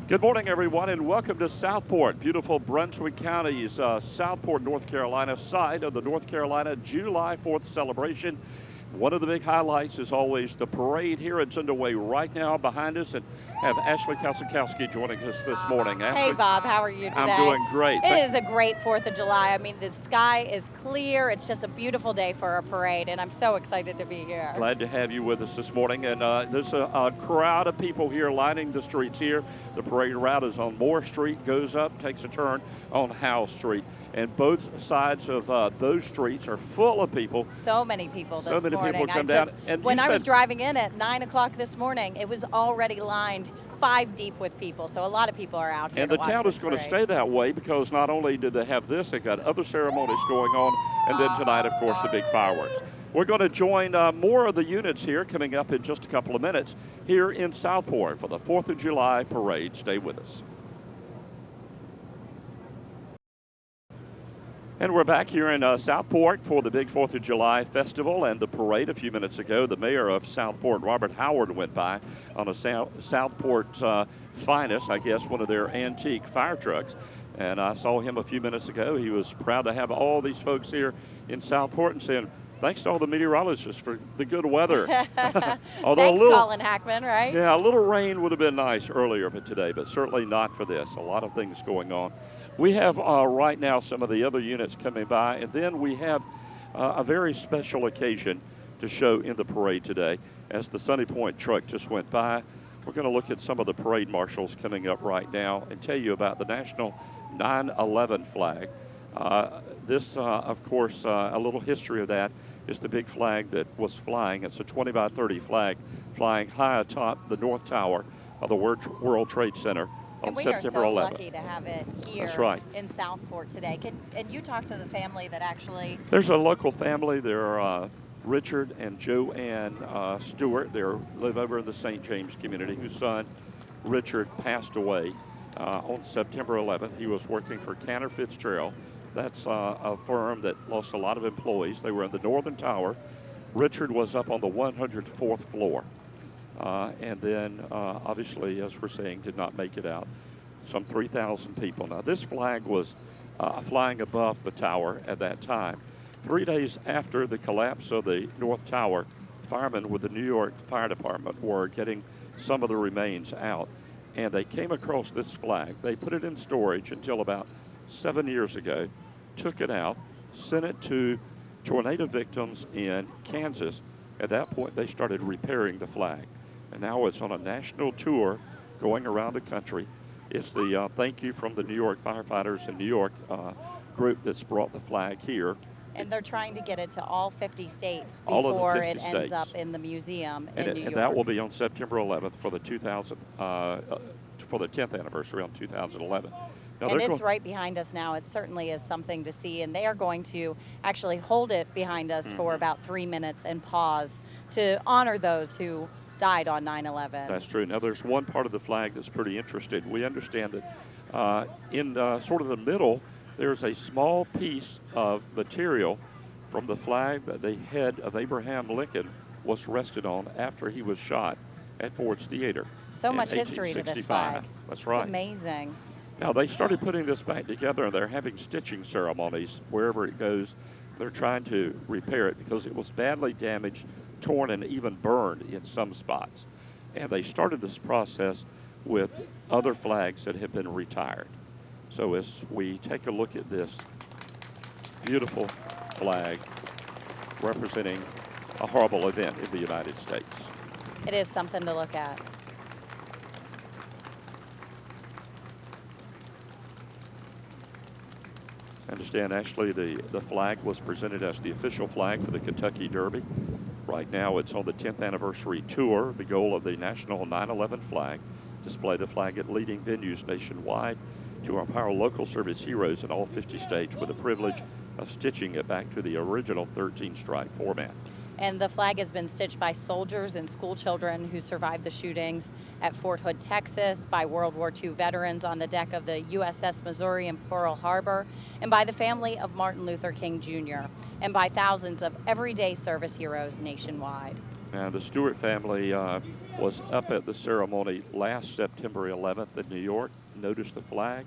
Good morning, everyone, and welcome to Southport, beautiful Brunswick County's Southport, North Carolina site of the North Carolina July 4th celebration. One of the big highlights is always the parade here. It's underway right now behind us, and have Ashley Kosakowski joining us this morning. Ashley, hey, Bob, how are you today? I'm doing great. It is a great 4th of July. I mean, the sky is clear. It's just a beautiful day for a parade, and I'm so excited to be here. Glad to have you with us this morning. And there's a crowd of people here lining the streets here. The parade route is on Moore Street, goes up, takes a turn on Howell Street. And both sides of those streets are full of people. So many people this morning. So many people come down. And when I was driving in at 9 o'clock this morning, it was already lined 5 deep with people. So a lot of people are out here. And the town is going to stay that way because not only did they have this, they got other ceremonies going on. And then tonight, of course, the big fireworks. We're going to join more of the units here coming up in just a couple of minutes here in Southport for the 4th of July parade. Stay with us. And we're back here in Southport for the big 4th of July festival and the parade. A few minutes ago, the mayor of Southport, Robert Howard, went by on a Southport's finest, I guess, one of their antique fire trucks. And I saw him a few minutes ago. He was proud to have all these folks here in Southport and saying, thanks to all the meteorologists for the good weather. Thanks, Colin Hackman, right? Yeah, a little rain would have been nice earlier today, but certainly not for this. A lot of things going on. We have right now some of the other units coming by, and then we have a very special occasion to show in the parade today. As the Sunny Point truck just went by, we're going to look at some of the parade marshals coming up right now and tell you about the National 9/11 flag. This, of course, a little history of that is the big flag that was flying. It's a 20 by 30 flag flying high atop the North Tower of the World Trade Center. And we September are so 11th. Lucky to have it here. That's right. In Southport today. And you talk to the family that actually... There's a local family. They're Richard and Joanne Stewart. They live over in the St. James community, whose son, Richard, passed away on September 11th. He was working for Cantor Fitzgerald. That's a firm that lost a lot of employees. They were in the Northern Tower. Richard was up on the 104th floor. And then, obviously, as we're saying, did not make it out. Some 3,000 people. Now, this flag was flying above the tower at that time. 3 days after the collapse of the North Tower, firemen with the New York Fire Department were getting some of the remains out. And they came across this flag. They put it in storage until about 7 years ago, took it out, sent it to tornado victims in Kansas. At that point, they started repairing the flag. And now it's on a national tour going around the country. It's the thank you from the New York firefighters in New York group that's brought the flag here. And they're trying to get it to all 50 states before it ends up in the museum in New York. And that will be on September 11th for the 10th anniversary on 2011. Now and it's right behind us now. It certainly is something to see. And they are going to actually hold it behind us for about 3 minutes and pause to honor those who died on 9/11. That's true. Now, there's one part of the flag that's pretty interesting. We understand that in sort of the middle, there's a small piece of material from the flag that the head of Abraham Lincoln was rested on after he was shot at Ford's Theater. So much history to this flag. That's right. It's amazing. Now, they started putting this back together, and they're having stitching ceremonies wherever it goes. They're trying to repair it because it was badly damaged, torn, and even burned in some spots. And they started this process with other flags that have been retired. So as we take a look at this beautiful flag representing a horrible event in the United States. It is something to look at. I understand, actually, the flag was presented as the official flag for the Kentucky Derby. Right now, it's on the 10th anniversary tour. The goal of the National 9/11 flag, display the flag at leading venues nationwide to empower local service heroes in all 50 states with the privilege of stitching it back to the original 13-stripe format. And the flag has been stitched by soldiers and school children who survived the shootings at Fort Hood, Texas, by World War II veterans on the deck of the USS Missouri in Pearl Harbor, and by the family of Martin Luther King Jr., and by thousands of everyday service heroes nationwide. And the Stewart family was up at the ceremony last September 11th in New York, noticed the flag,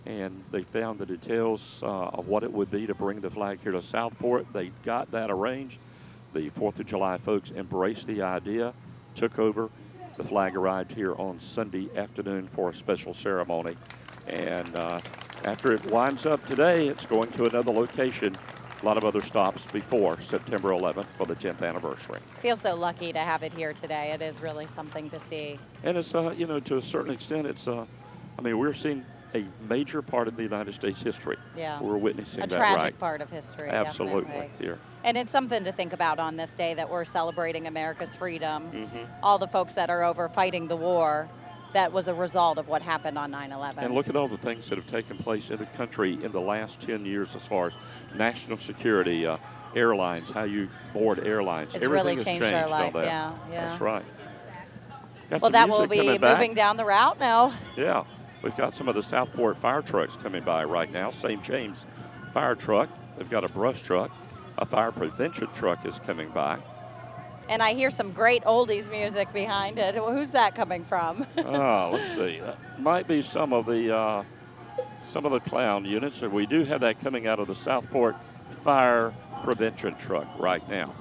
and they found the details of what it would be to bring the flag here to Southport. They got that arranged. The 4th of July folks embraced the idea, took over. The flag arrived here on Sunday afternoon for a special ceremony. And after it winds up today, it's going to another location. A lot of other stops before September 11th for the 10th anniversary. Feel so lucky to have it here today. It is really something to see. And it's, you know, to a certain extent, it's, I mean, we're seeing a major part of the United States history. Yeah. We're witnessing a that, tragic right? part of history. Absolutely. Definitely. Here. And it's something to think about on this day that we're celebrating America's freedom. Mm-hmm. All the folks that are over fighting the war that was a result of what happened on 9/11. And look at all the things that have taken place in the country in the last 10 years as far as national security, airlines, how you board airlines. It's Everything really has changed our life, on that. yeah. That's right. Got Well, some that will music be coming back. moving down the route now. Yeah, we've got some of the Southport fire trucks coming by right now. St. James fire truck. They've got a brush truck. A fire prevention truck is coming by. And I hear some great oldies music behind it. Well, who's that coming from? Let's see. That might be some of the clown units, and we do have that coming out of the Southport fire prevention truck right now,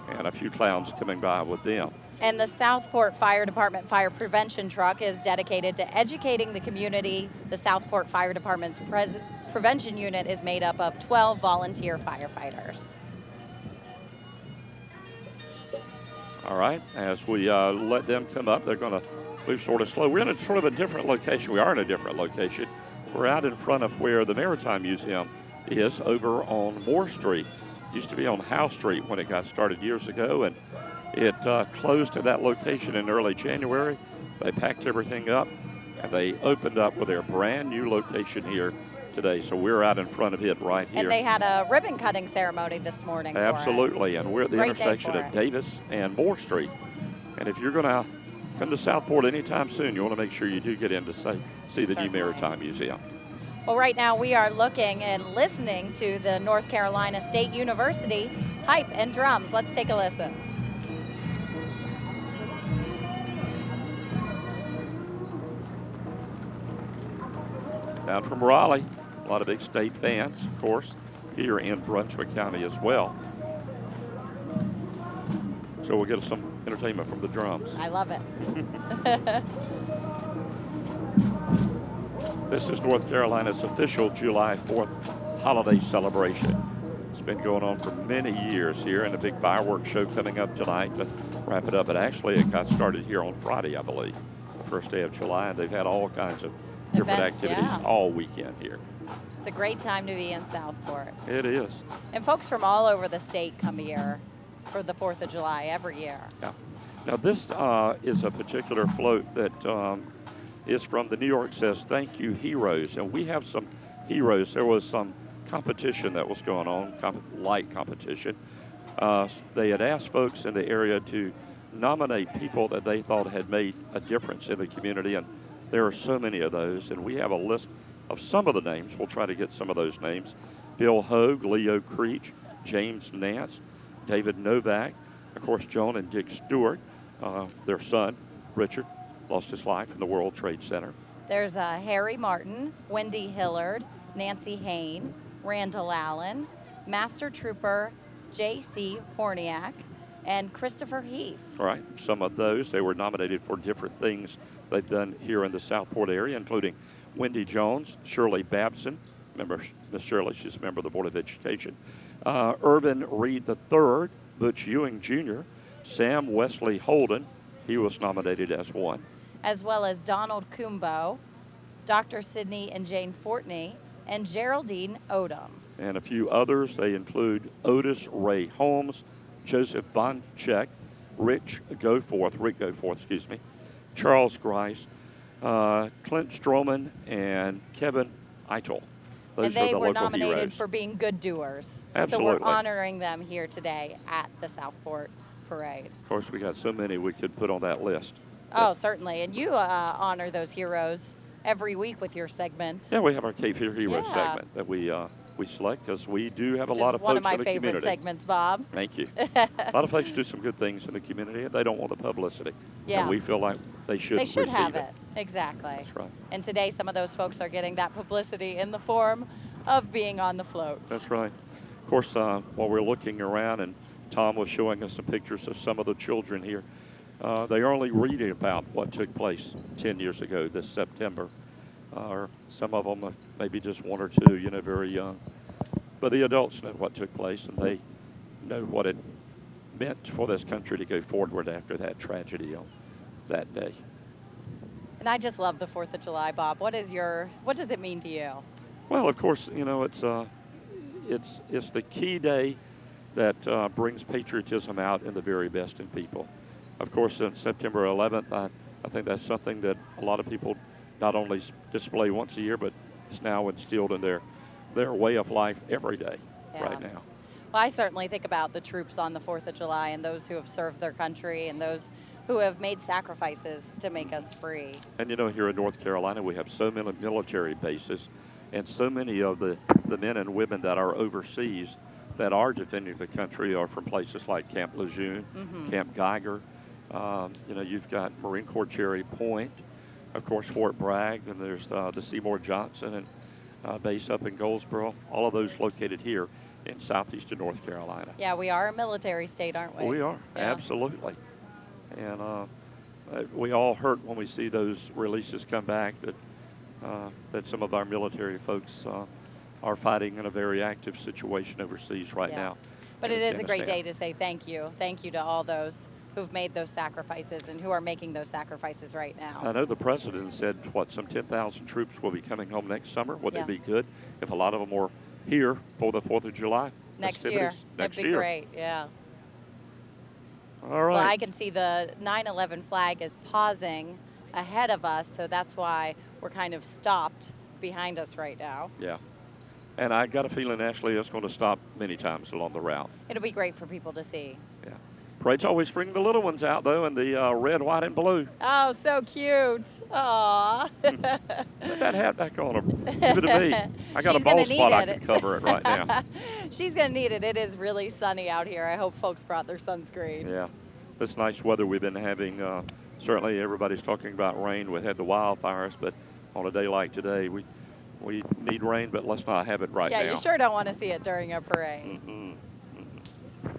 and a few clowns coming by with them. And the Southport Fire Department Fire Prevention Truck is dedicated to educating the community. The Southport Fire Department's prevention unit is made up of 12 volunteer firefighters. All right, as we let them come up, they're going to move sort of slow. We're in a sort of a different location. We are in a different location. We're out in front of where the Maritime Museum is over on Moore Street. Used to be on Howe Street when it got started years ago, and it closed to that location in early January. They packed everything up, and they opened up with their brand new location here today. So we're out in front of it right here. And they had a ribbon cutting ceremony this morning. Absolutely, and we're at the Great intersection of Davis and Moore Street. And if you're going to come to Southport anytime soon, you want to make sure you do get in to see the new Maritime Museum. Well, right now we are looking and listening to the North Carolina State University pipe and drums. Let's take a listen. Down from Raleigh, a lot of big state fans, of course, here in Brunswick County as well. So we'll get some entertainment from the drums. I love it. This is North Carolina's official July 4th holiday celebration. It's been going on for many years here, and a big fireworks show coming up tonight to wrap it up. But actually, it got started here on Friday, I believe, the first day of July, and they've had all kinds of different activities all weekend here. It's a great time to be in Southport. It is. And folks from all over the state come here for the 4th of July every year. Yeah. Now, this is a particular float that is from the New York Says Thank You Heroes, and we have some heroes. There was some competition that was going on, light competition. They had asked folks in the area to nominate people that they thought had made a difference in the community, and there are so many of those, and we have a list of some of the names. We'll try to get some of those names. Bill Hogue, Leo Creech, James Nance, David Novak, of course, Joan and Dick Stewart. Their son, Richard, lost his life in the World Trade Center. There's Harry Martin, Wendy Hillard, Nancy Hain, Randall Allen, Master Trooper J.C. Horniak, and Christopher Heath. All right, some of those, they were nominated for different things they've done here in the Southport area, including Wendy Jones, Shirley Babson. Remember Miss Shirley, she's a member of the Board of Education. Irvin Reed III, Butch Ewing Jr., Sam Wesley Holden, he was nominated as one. As well as Donald Kumbo, Dr. Sidney and Jane Fortney, and Geraldine Odom. And a few others, they include Otis Ray Holmes, Joseph Bonchek, Rick Goforth, Charles Grice, Clint Stroman, and Kevin Eitel. Those and they are the were local nominated heroes. for being good doers. Absolutely. So we're honoring them here today at the Southport Parade. Of course, we got so many we could put on that list. Oh, certainly. And you honor those heroes every week with your segments. Yeah, we have our Cape Fear Heroes Yeah. segment that we select because we do have a Which lot is of one folks of my in the favorite community. segments, Bob. Thank you. A lot of folks do some good things in the community, and they don't want the publicity. Yeah. And we feel like they should They should receive have it. it. Exactly. That's right. And today, some of those folks are getting that publicity in the form of being on the float. That's right. Of course, while we're looking around, and Tom was showing us some pictures of some of the children here, they are only reading about what took place 10 years ago this September. Or some of them maybe just one or two, very young. But the adults know what took place, and they know what it meant for this country to go forward after that tragedy on that day. And I just love the 4th of July, Bob. What does it mean to you? Well, of course, it's the key day that brings patriotism out in the very best in people. Of course, on September 11th, I think that's something that a lot of people not only display once a year, but it's now instilled in their way of life every day right now. Well, I certainly think about the troops on the 4th of July and those who have served their country and those who have made sacrifices to make us free. And here in North Carolina, we have so many military bases, and so many of the men and women that are overseas that are defending the country are from places like Camp Lejeune, Camp Geiger. You've got Marine Corps Cherry Point, of course, Fort Bragg, and there's the Seymour Johnson and base up in Goldsboro, all of those located here in southeastern North Carolina. Yeah, we are a military state, aren't we? We are, absolutely. And we all hurt when we see those releases come back that some of our military folks are fighting in a very active situation overseas right now. But it is a great day to say thank you. Thank you to all those who've made those sacrifices and who are making those sacrifices right now. I know the president said, some 10,000 troops will be coming home next summer. Wouldn't it be good if a lot of them were here for the 4th of July next year? Next That'd be great, yeah. All right. Well, I can see the 9/11 flag is pausing ahead of us, so that's why we're kind of stopped behind us right now. Yeah. And I got a feeling, Ashley, it's going to stop many times along the route. It'll be great for people to see. Yeah. Parade's always bring the little ones out, though, in the red, white, and blue. Oh, so cute. Aww. Put that hat back on her. Give it to me. I got a bald spot I can cover it right now. She's going to need it. It is really sunny out here. I hope folks brought their sunscreen. Yeah. This nice weather we've been having, certainly everybody's talking about rain. We had the wildfires, but on a day like today, we need rain, but let's not have it right now. Yeah, you sure don't want to see it during a parade.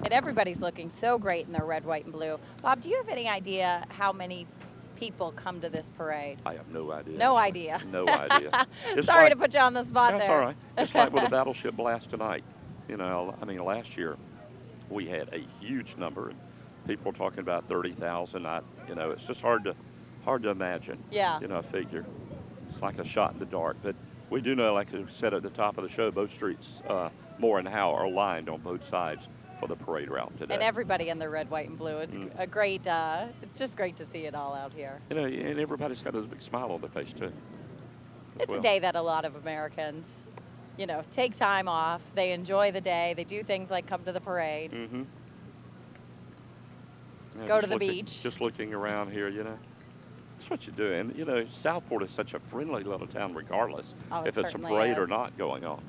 And everybody's looking so great in their red, white, and blue. Bob, do you have any idea how many people come to this parade? I have no idea. No idea. No idea. Sorry to put you on the spot there. That's all right. It's like with the battleship blast tonight. Last year we had a huge number, and people talking about 30,000. It's just hard to imagine. Yeah. A figure. It's like a shot in the dark. But we do know, like I said at the top of the show, both streets, Moore and Howe, are lined on both sides for the parade route today. And everybody in the red, white, and blue. It's a great, it's just great to see it all out here. And everybody's got a big smile on their face, too. It's a day that a lot of Americans, take time off. They enjoy the day. They do things like come to the parade. Go to the beach. Just looking around here, that's what you do. And, Southport is such a friendly little town regardless if it's a parade or not going on.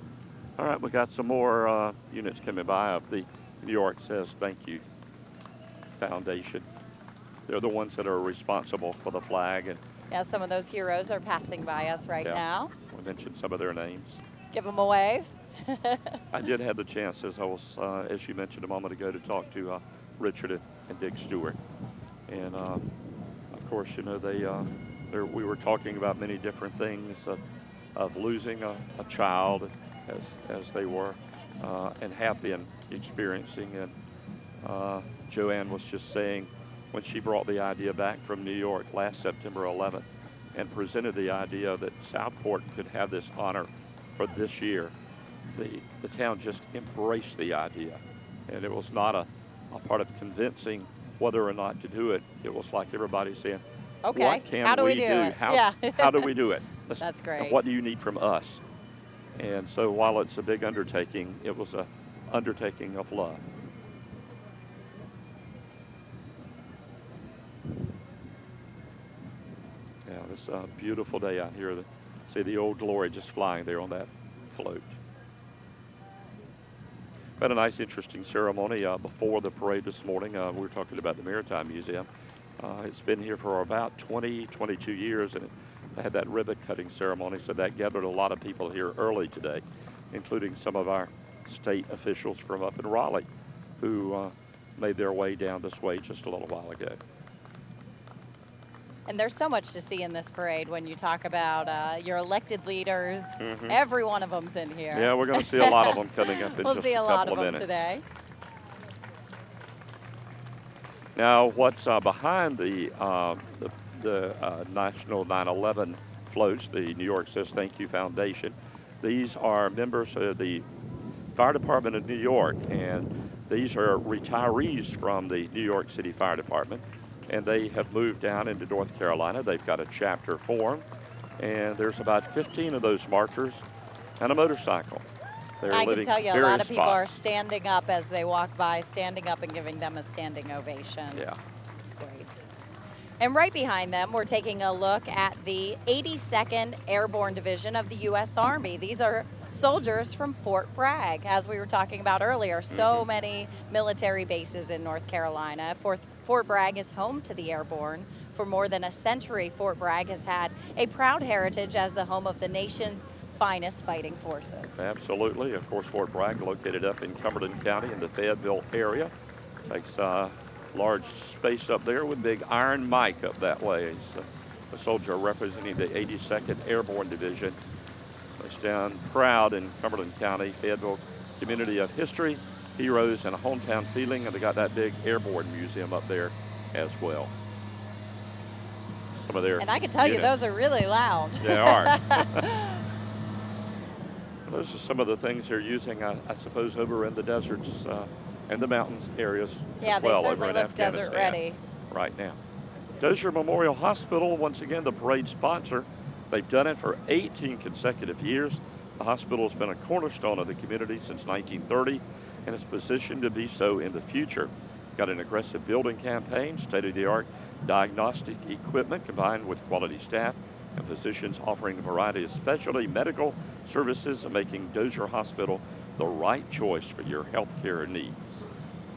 All right, we got some more units coming by of the New York Says Thank You Foundation. They're the ones that are responsible for the flag. And yeah, some of those heroes are passing by us right now. We mentioned some of their names. Give them a wave. I did have the chance, as you mentioned a moment ago, to talk to Richard and Dick Stewart. And, of course, we were talking about many different things of losing a child as they were and have been experiencing. And Joanne was just saying when she brought the idea back from New York last September 11th and presented the idea that Southport could have this honor for this year, the town just embraced the idea. And it was not a part of convincing whether or not to do it. It was like everybody saying, okay, what can how do we do it? How do we do it? That's great. What do you need from us? And so while it's a big undertaking, it was an undertaking of love. Yeah, it's a beautiful day out here. See the Old Glory just flying there on that float. We had a nice, interesting ceremony before the parade this morning. We were talking about the Maritime Museum. It's been here for about 20, 22 years, and they had that ribbon cutting ceremony, so that gathered a lot of people here early today, including some of our state officials from up in Raleigh who made their way down this way just a little while ago. And there's so much to see in this parade when you talk about your elected leaders. Mm-hmm. Every one of them's in here. Yeah, we're going to see a lot of them coming up in we'll just see a a lot couple of of them minutes. today. Now, what's behind the National 9/11 floats, the New York Says Thank You Foundation, these are members of the Fire Department of New York, and these are retirees from the New York City Fire Department, and they have moved down into North Carolina. They've got a chapter formed, and there's about 15 of those marchers and a motorcycle. They're I can living tell you a various lot of people are spots. standing up as they walk by, standing up and giving them a standing ovation. Yeah. It's great. And right behind them, we're taking a look at the 82nd Airborne Division of the U.S. Army. These are soldiers from Fort Bragg, as we were talking about earlier. So many military bases in North Carolina. Fort Bragg is home to the airborne. For more than a century, Fort Bragg has had a proud heritage as the home of the nation's finest fighting forces. Absolutely. Of course, Fort Bragg, located up in Cumberland County in the Fayetteville area, takes large space up there with Big Iron Mike up that way. He's a soldier representing the 82nd Airborne Division. They stand proud in Cumberland County, Fayetteville community of history, heroes, and a hometown feeling, and they got that big airborne museum up there as well. Some of their And I can tell you those are really loud. They are. Those are some of the things they're using, I suppose, over in the deserts and the mountains areas yeah, as well they over certainly in look Afghanistan desert ready. right now. Dozier Memorial Hospital, once again, the parade sponsor. They've done it for 18 consecutive years. The hospital has been a cornerstone of the community since 1930 and is positioned to be so in the future. Got an aggressive building campaign, state-of-the-art diagnostic equipment combined with quality staff and physicians offering a variety of specialty medical services, making Dozier Hospital the right choice for your healthcare needs.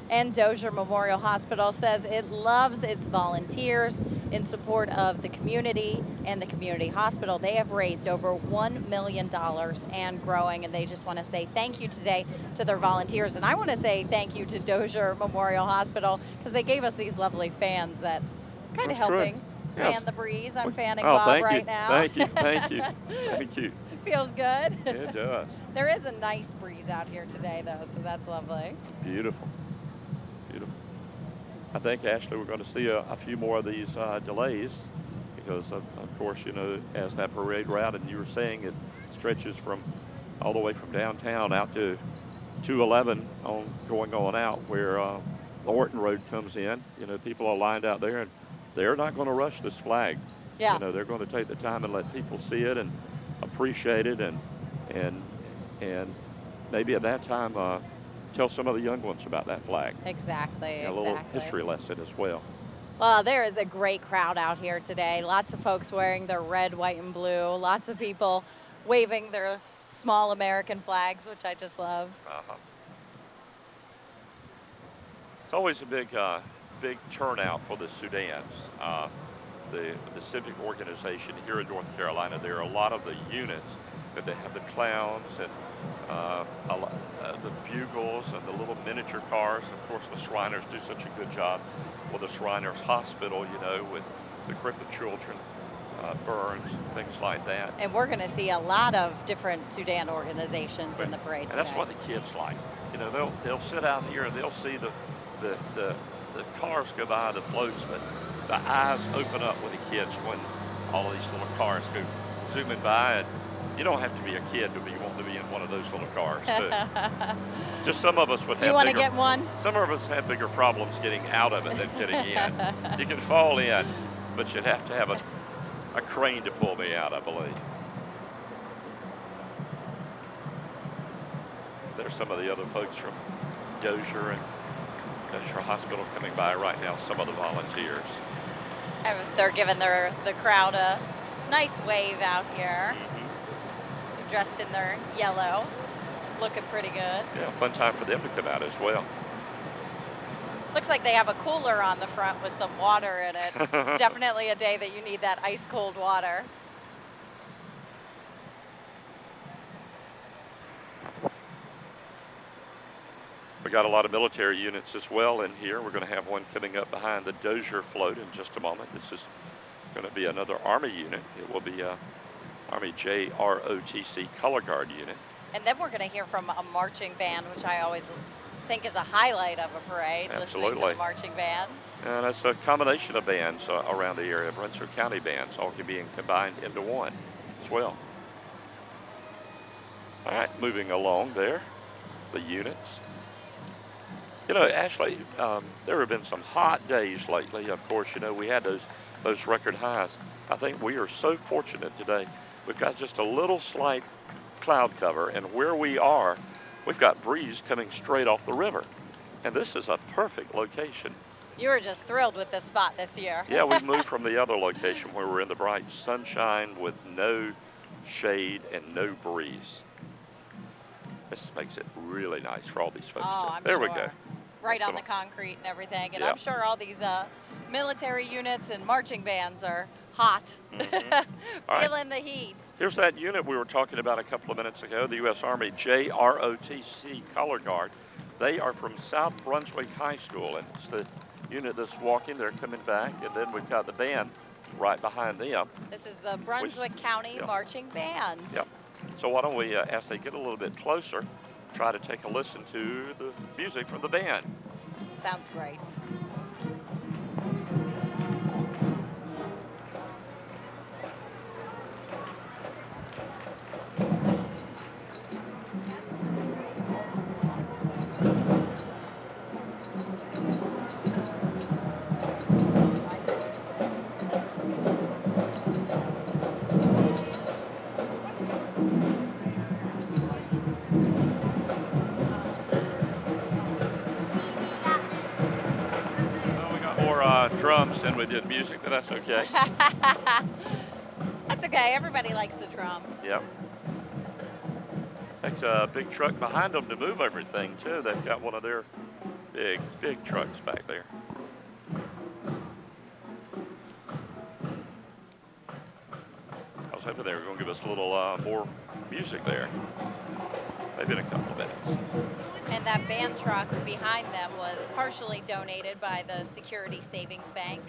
And Dozier Memorial Hospital says it loves its volunteers in support of the community and the community hospital. They have raised over $1 million and growing, and they just want to say thank you today to their volunteers. And I want to say thank you to Dozier Memorial Hospital because they gave us these lovely fans that kind of helping fan the breeze. I'm fanning Bob right now. Thank you, thank you, thank you. Feels good. It does. There is a nice breeze out here today, though, so that's lovely. Beautiful. Beautiful. I think, Ashley, we're going to see a few more of these delays because, of course, you know, as that parade route, and you were saying it stretches from all the way from downtown out to 211 going on out where the Orton Road comes in. You know, people are lined out there, and they're not going to rush this flag. Yeah. You know, they're going to take the time and let people see it and appreciate it, and maybe at that time tell some of the young ones about that flag. Exactly. A little history lesson as well. Well, there is a great crowd out here today. Lots of folks wearing their red, white, and blue. Lots of people waving their small American flags, which I just love. It's always a big turnout for the Sudans. The civic organization here in North Carolina, there are a lot of the units that they have the clowns and the bugles and the little miniature cars. Of course, the Shriners do such a good job with the Shriners Hospital, you know, with the crippled children, burns, things like that. And we're going to see a lot of different Sudan organizations in the parade today. And that's what the kids like. You know, they'll sit out here and they'll see the cars go by, the floats, but the eyes open up with the kids when all of these little cars go zooming by. And you don't have to be a kid to be wanting to be in one of those little cars, too. Just some of us would have. You want to get one? Some of us have bigger problems getting out of it than getting in. You can fall in, but you'd have to have a crane to pull me out, I believe. There's some of the other folks from Dozier and Dozier Hospital coming by right now, some of the volunteers. They're giving the crowd a nice wave out here. Dressed in their yellow, looking pretty good. Yeah, fun time for them to come out as well. Looks like they have a cooler on the front with some water in it. It's definitely a day that you need that ice cold water. We got a lot of military units as well in here. We're going to have one coming up behind the Dozier float in just a moment. This is going to be another Army unit. It will be a Army JROTC Color Guard unit. And then we're going to hear from a marching band, which I always think is a highlight of a parade, Absolutely. listening to the marching bands. And it's a combination of bands around the area, Brunswick County bands, all being combined into one as well. All right, moving along there, the units. You know, Ashley, there have been some hot days lately. Of course, you know, we had those record highs. I think we are so fortunate today. We've got just a little slight cloud cover, and where we are, we've got breeze coming straight off the river. And this is a perfect location. You were just thrilled with this spot this year. Yeah, we moved from the other location where we're in the bright sunshine with no shade and no breeze. This makes it really nice for all these folks. Oh, I'm there sure. we go. Right on the concrete and everything. And yeah. I'm sure all these military units and marching bands are hot, feeling the heat. Here's that unit we were talking about a couple of minutes ago, the U.S. Army JROTC Color Guard. They are from South Brunswick High School, and it's the unit that's walking. They're coming back, and then we've got the band right behind them. This is the Brunswick County Marching Band. Yep. So why don't we, as they get a little bit closer, try to take a listen to the music from the band. Sounds great. Drums and we did music, but that's okay. That's okay. Everybody likes the drums. Yep. Takes a big truck behind them to move everything too. They've got one of their big trucks back there. I was hoping they were going to give us a little more music there. Maybe in a couple of minutes. And that band truck behind them was partially donated by the Security Savings Bank.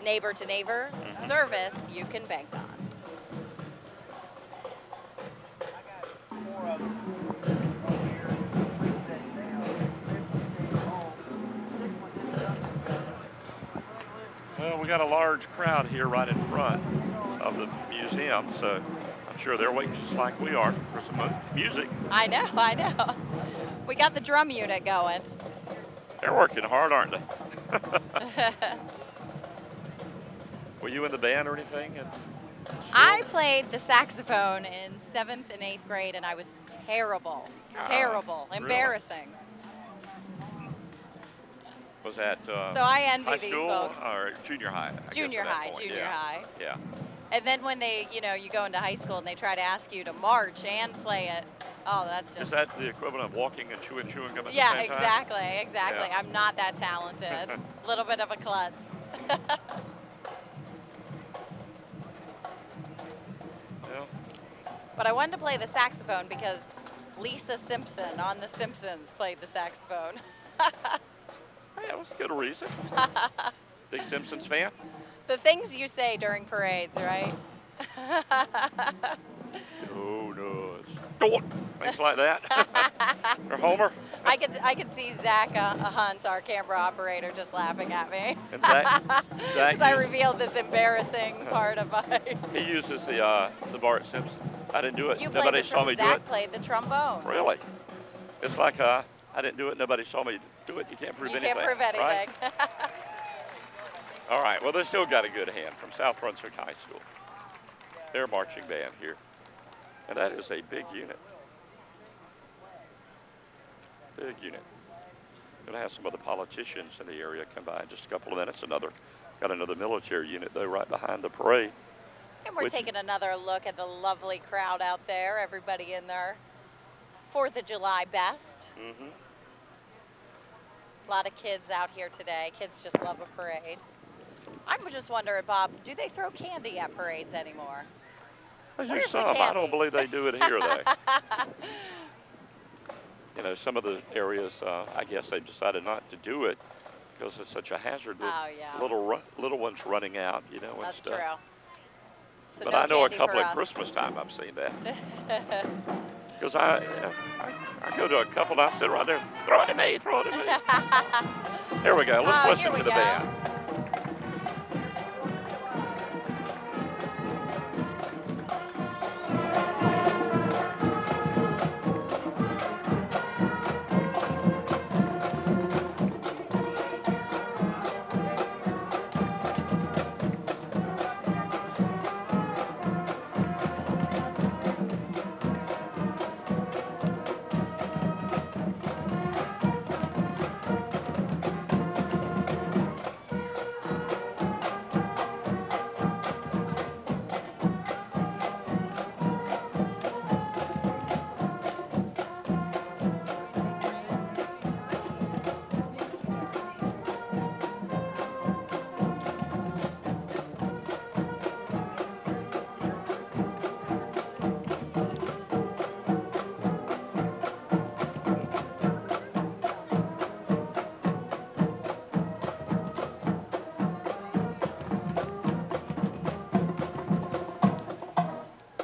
Neighbor to neighbor service you can bank on. Well, we got a large crowd here right in front of the museum, so I'm sure they're waiting just like we are for some music. I know. We got the drum unit going. They're working hard, aren't they? Were you in the band or anything? I played the saxophone in 7th and 8th grade, and I was terrible, embarrassing. Really? Was that so I envy high these school folks. Or junior high? Junior high. Yeah. And then when they, you go into high school and they try to ask you to march and play it, oh, that's just... Is that the equivalent of walking and chewing gum at the yeah, same time? exactly. Yeah. I'm not that talented. A little bit of a klutz. But I wanted to play the saxophone because Lisa Simpson on The Simpsons played the saxophone. Hey, that was a good reason. Big Simpsons fan? The things you say during parades, right? Oh, no. Things like that. Or Homer. I could see Zach Hunt, our camera operator, just laughing at me. And Zach Because I revealed this embarrassing part of my... He uses the Bart Simpson. I didn't do it. Nobody saw me do it. Zach played the trombone. Really? It's like I didn't do it. Nobody saw me do it. You can't prove anything. You can't prove anything. Right? All right. Well, they still got a good hand from South Brunswick High School. Their marching band here. And that is a big unit. Big unit. Going to have some of the politicians in the area come by in just a couple of minutes. Got another military unit, though, right behind the parade. And we're taking another look at the lovely crowd out there. Everybody in their 4th of July best. A lot of kids out here today. Kids just love a parade. I'm just wondering, Bob, do they throw candy at parades anymore? I do Where's the some. I don't candy? believe they do it here, though. You know, some of the areas, I guess they've decided not to do it because it's such a hazard. Oh, yeah. Little ones running out, you know, and That's stuff. true. So But no I know a candy couple for at us. Christmas time I've seen that. Because I go to a couple and I sit right there, throw it at me, throw it at me. Here we go. Let's listen to the band.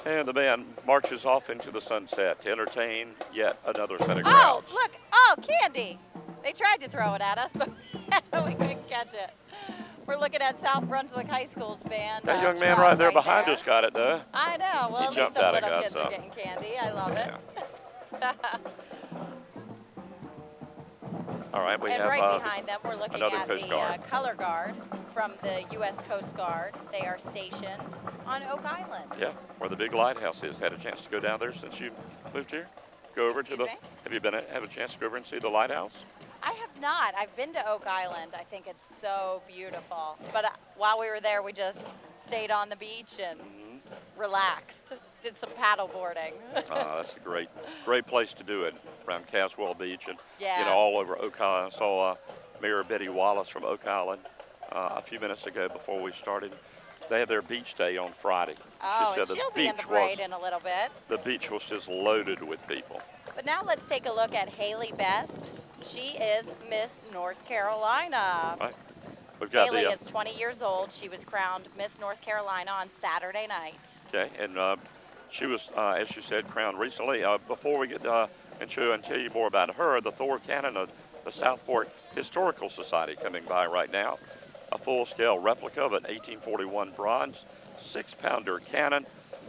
And the band marches off into the sunset to entertain yet another set of crowds. Oh, look. Oh, candy. They tried to throw it at us, but we couldn't catch it. We're looking at South Brunswick High School's band. That young man right there behind us got it, though. I know. Well, at least jumped some out and little got kids are some. getting candy. I love it. All right, we And have right behind them, we're looking another at Coast the Guard. color guard from the U.S. Coast Guard. They are stationed on Oak Island. Yeah, where the big lighthouse is. Had a chance to go down there since you moved here? Go over Excuse to the. me? Have you have a chance to go over and see the lighthouse? I have not. I've been to Oak Island. I think it's so beautiful. But while we were there, we just stayed on the beach and relaxed. Did some paddle boarding. That's a great place to do it around Caswell Beach and Yeah. you know all over Oak Island. I saw Mayor Betty Wallace from Oak Island a few minutes ago before we started. They had their beach day on Friday. Oh, she and said she'll the be in the beach parade in a little bit. The beach was just loaded with people. But now let's take a look at Haley Best. She is Miss North Carolina. Right. We've got Haley the, is 20 years old. She was crowned Miss North Carolina on Saturday night. Okay, and she was, as you said, crowned recently. Before we get and show and tell you more about her, the Thor cannon of the Southport Historical Society coming by right now. A full-scale replica of an 1841 bronze 6-pounder cannon.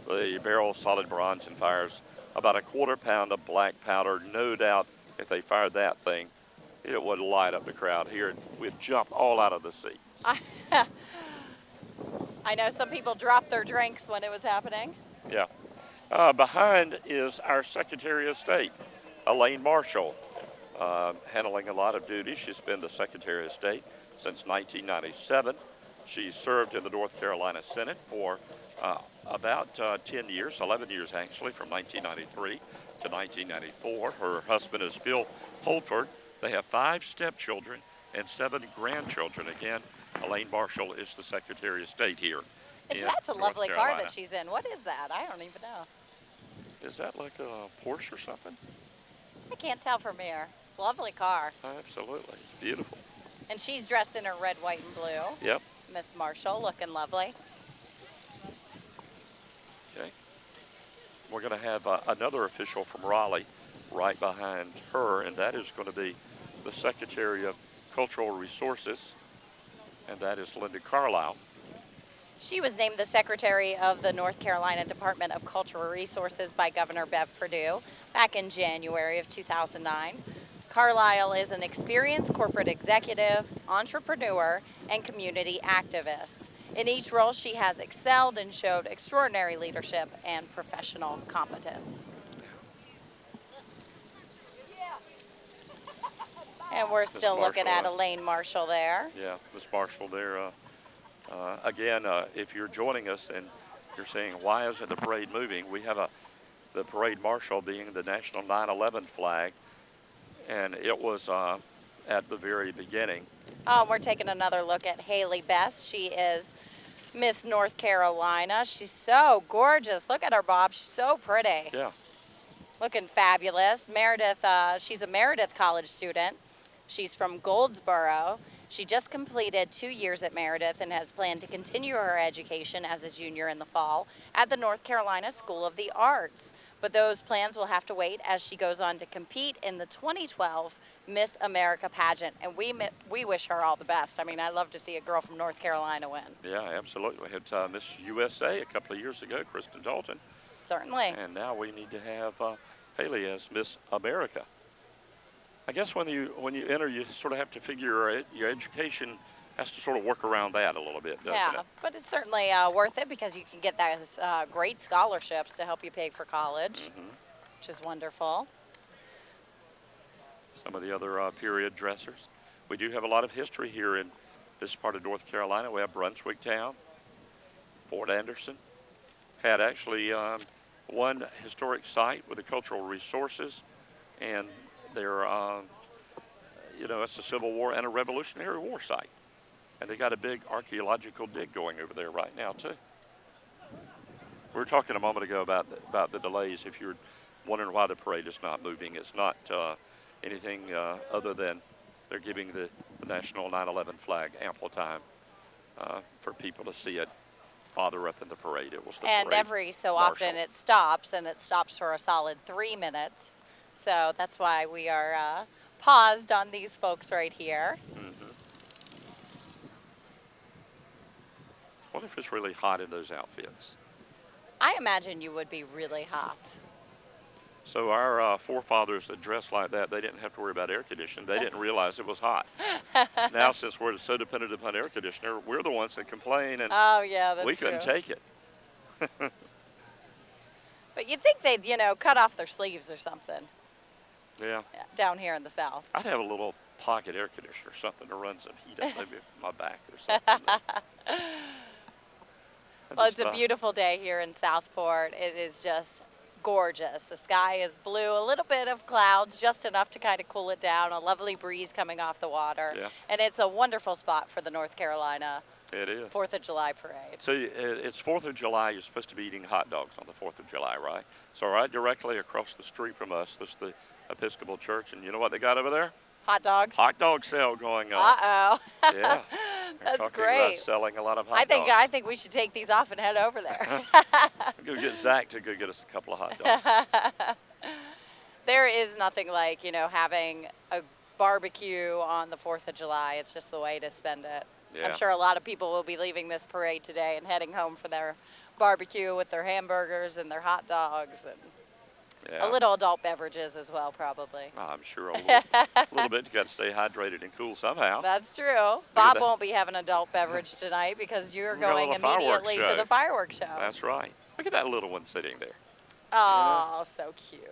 The barrel is solid bronze and fires about a 1/4 pound of black powder. No doubt if they fired that thing, it would light up the crowd here. We'd jump all out of the seats. I know some people dropped their drinks when it was happening. Yeah. Behind is our Secretary of State, Elaine Marshall, handling a lot of duties. She's been the Secretary of State since 1997. She served in the North Carolina Senate for about 10 years, 11 years actually, from 1993 to 1994. Her husband is Bill Holford. They have 5 stepchildren and 7 grandchildren. Again, Elaine Marshall is the Secretary of State here. And in that's a North lovely car Carolina. that she's in. What is that? I don't even know. Is that like a Porsche or something? I can't tell from here. Lovely car. Absolutely. It's beautiful. And she's dressed in her red, white, and blue. Yep. Miss Marshall, looking lovely. Okay. We're going to have another official from Raleigh right behind her, and that is going to be the Secretary of Cultural Resources, and that is Linda Carlisle. She was named the Secretary of the North Carolina Department of Cultural Resources by Governor Bev Perdue back in January of 2009. Carlisle is an experienced corporate executive, entrepreneur, and community activist. In each role, she has excelled and showed extraordinary leadership and professional competence. And we're still looking at Elaine Marshall there. Yeah, Miss Marshall there. Again, if you're joining us and you're saying, why isn't the parade moving? We have the parade marshal being the National 9/11 flag, and it was at the very beginning. We're taking another look at Haley Best. She is Miss North Carolina. She's so gorgeous. Look at her, Bob. She's so pretty. Yeah. Looking fabulous. Meredith, she's a Meredith College student. She's from Goldsboro. She just completed 2 years at Meredith and has planned to continue her education as a junior in the fall at the North Carolina School of the Arts. But those plans will have to wait as she goes on to compete in the 2012 Miss America pageant. And we wish her all the best. I mean, I love to see a girl from North Carolina win. Yeah, absolutely. We had Miss USA a couple of years ago, Kristen Dalton. Certainly. And now we need to have Haley as Miss America. I guess when you enter, you sort of have to figure your education has to sort of work around that a little bit, doesn't Yeah, it? but it's certainly worth it because you can get those great scholarships to help you pay for college, which is wonderful. Some of the other period dressers. We do have a lot of history here in this part of North Carolina. We have Brunswick Town, Fort Anderson. Had actually one historic site with the cultural resources, and they're, it's a Civil War and a Revolutionary War site. And they got a big archaeological dig going over there right now, too. We were talking a moment ago about the delays. If you're wondering why the parade is not moving, it's not anything other than they're giving the National 9/11 flag ample time for people to see it farther up in the parade. It was the And parade every so marshal. often it stops, and it stops for a solid 3 minutes. So that's why we are paused on these folks right here. What if it's really hot in those outfits? I imagine you would be really hot. So our forefathers that dressed like that, they didn't have to worry about air conditioning. They didn't realize it was hot. Now, since we're so dependent upon air conditioner, we're the ones that complain, and Oh, yeah, that's we couldn't true. take it. But you'd think they'd, cut off their sleeves or something Yeah. down here in the South. I'd have a little pocket air conditioner, something to run some heat up, maybe my back or something. Well, it's a beautiful day here in Southport. It is just gorgeous. The sky is blue, a little bit of clouds, just enough to kind of cool it down, a lovely breeze coming off the water. Yeah. And it's a wonderful spot for the North Carolina It is. 4th of July parade. So it's 4th of July. You're supposed to be eating hot dogs on the 4th of July, right? So right directly across the street from us, there's the Episcopal Church, and you know what they got over there? Hot dogs? Hot dog sale going on. Uh-oh. Yeah. They're That's talking great. about selling a lot of hot dogs. I think we should take these off and head over there. Go get Zach to go get us a couple of hot dogs. There is nothing like, having a barbecue on the 4th of July. It's just the way to spend it. Yeah. I'm sure a lot of people will be leaving this parade today and heading home for their barbecue with their hamburgers and their hot dogs and Yeah. a little adult beverages as well, probably. I'm sure a little bit. You got to stay hydrated and cool somehow. That's true. Bob won't be having adult beverage tonight because you're We're going going to the fireworks immediately to show. the fireworks show. That's right. Look at that little one sitting there. Oh, so cute.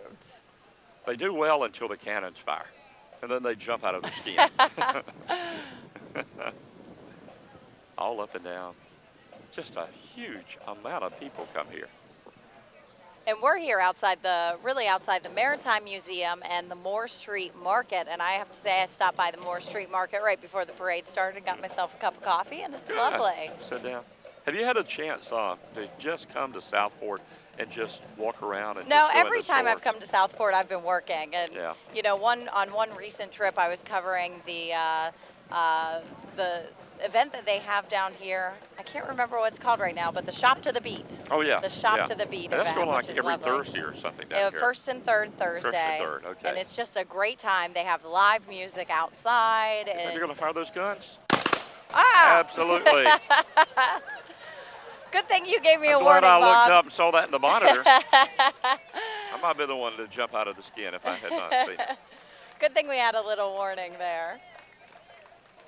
They do well until the cannons fire, and then they jump out of their skin. All up and down. Just a huge amount of people come here. And we're here outside the Maritime Museum and the Moore Street Market. And I have to say, I stopped by the Moore Street Market right before the parade started and got myself a cup of coffee, and it's Good. lovely. Sit down. Have you had a chance to just come to Southport and just walk around and No, just go every into time I've stores? come to Southport, I've been working. And, Yeah. on one recent trip, I was covering the event that they have down here. I can't remember what it's called right now, but the Shop to the Beat. Oh, yeah. The Shop yeah. to the Beat And that's event, going on like which is every lovely. Thursday or something down here. First and third Thursday. First and third, okay. And it's just a great time. They have live music outside. You think And you're going to fire those guns? ah! Absolutely. Good thing you gave me I'm a glad warning, I looked Bob. up and saw that in the monitor. I might be the one to jump out of the skin if I had not seen it. Good thing we had a little warning there.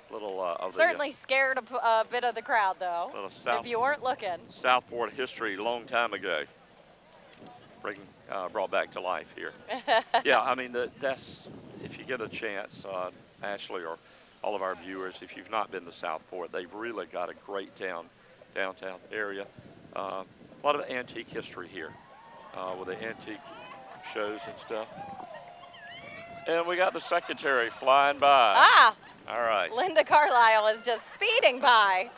Little of the Certainly scared a bit of the crowd, though, little if you weren't looking. Southport history a long time ago. Brought back to life here. Yeah, I mean, that's, if you get a chance, Ashley or all of our viewers, if you've not been to Southport, they've really got a great downtown area. A lot of antique history here with the antique shows and stuff. And we got the secretary flying by. Ah, All right. Linda Carlisle is just speeding by.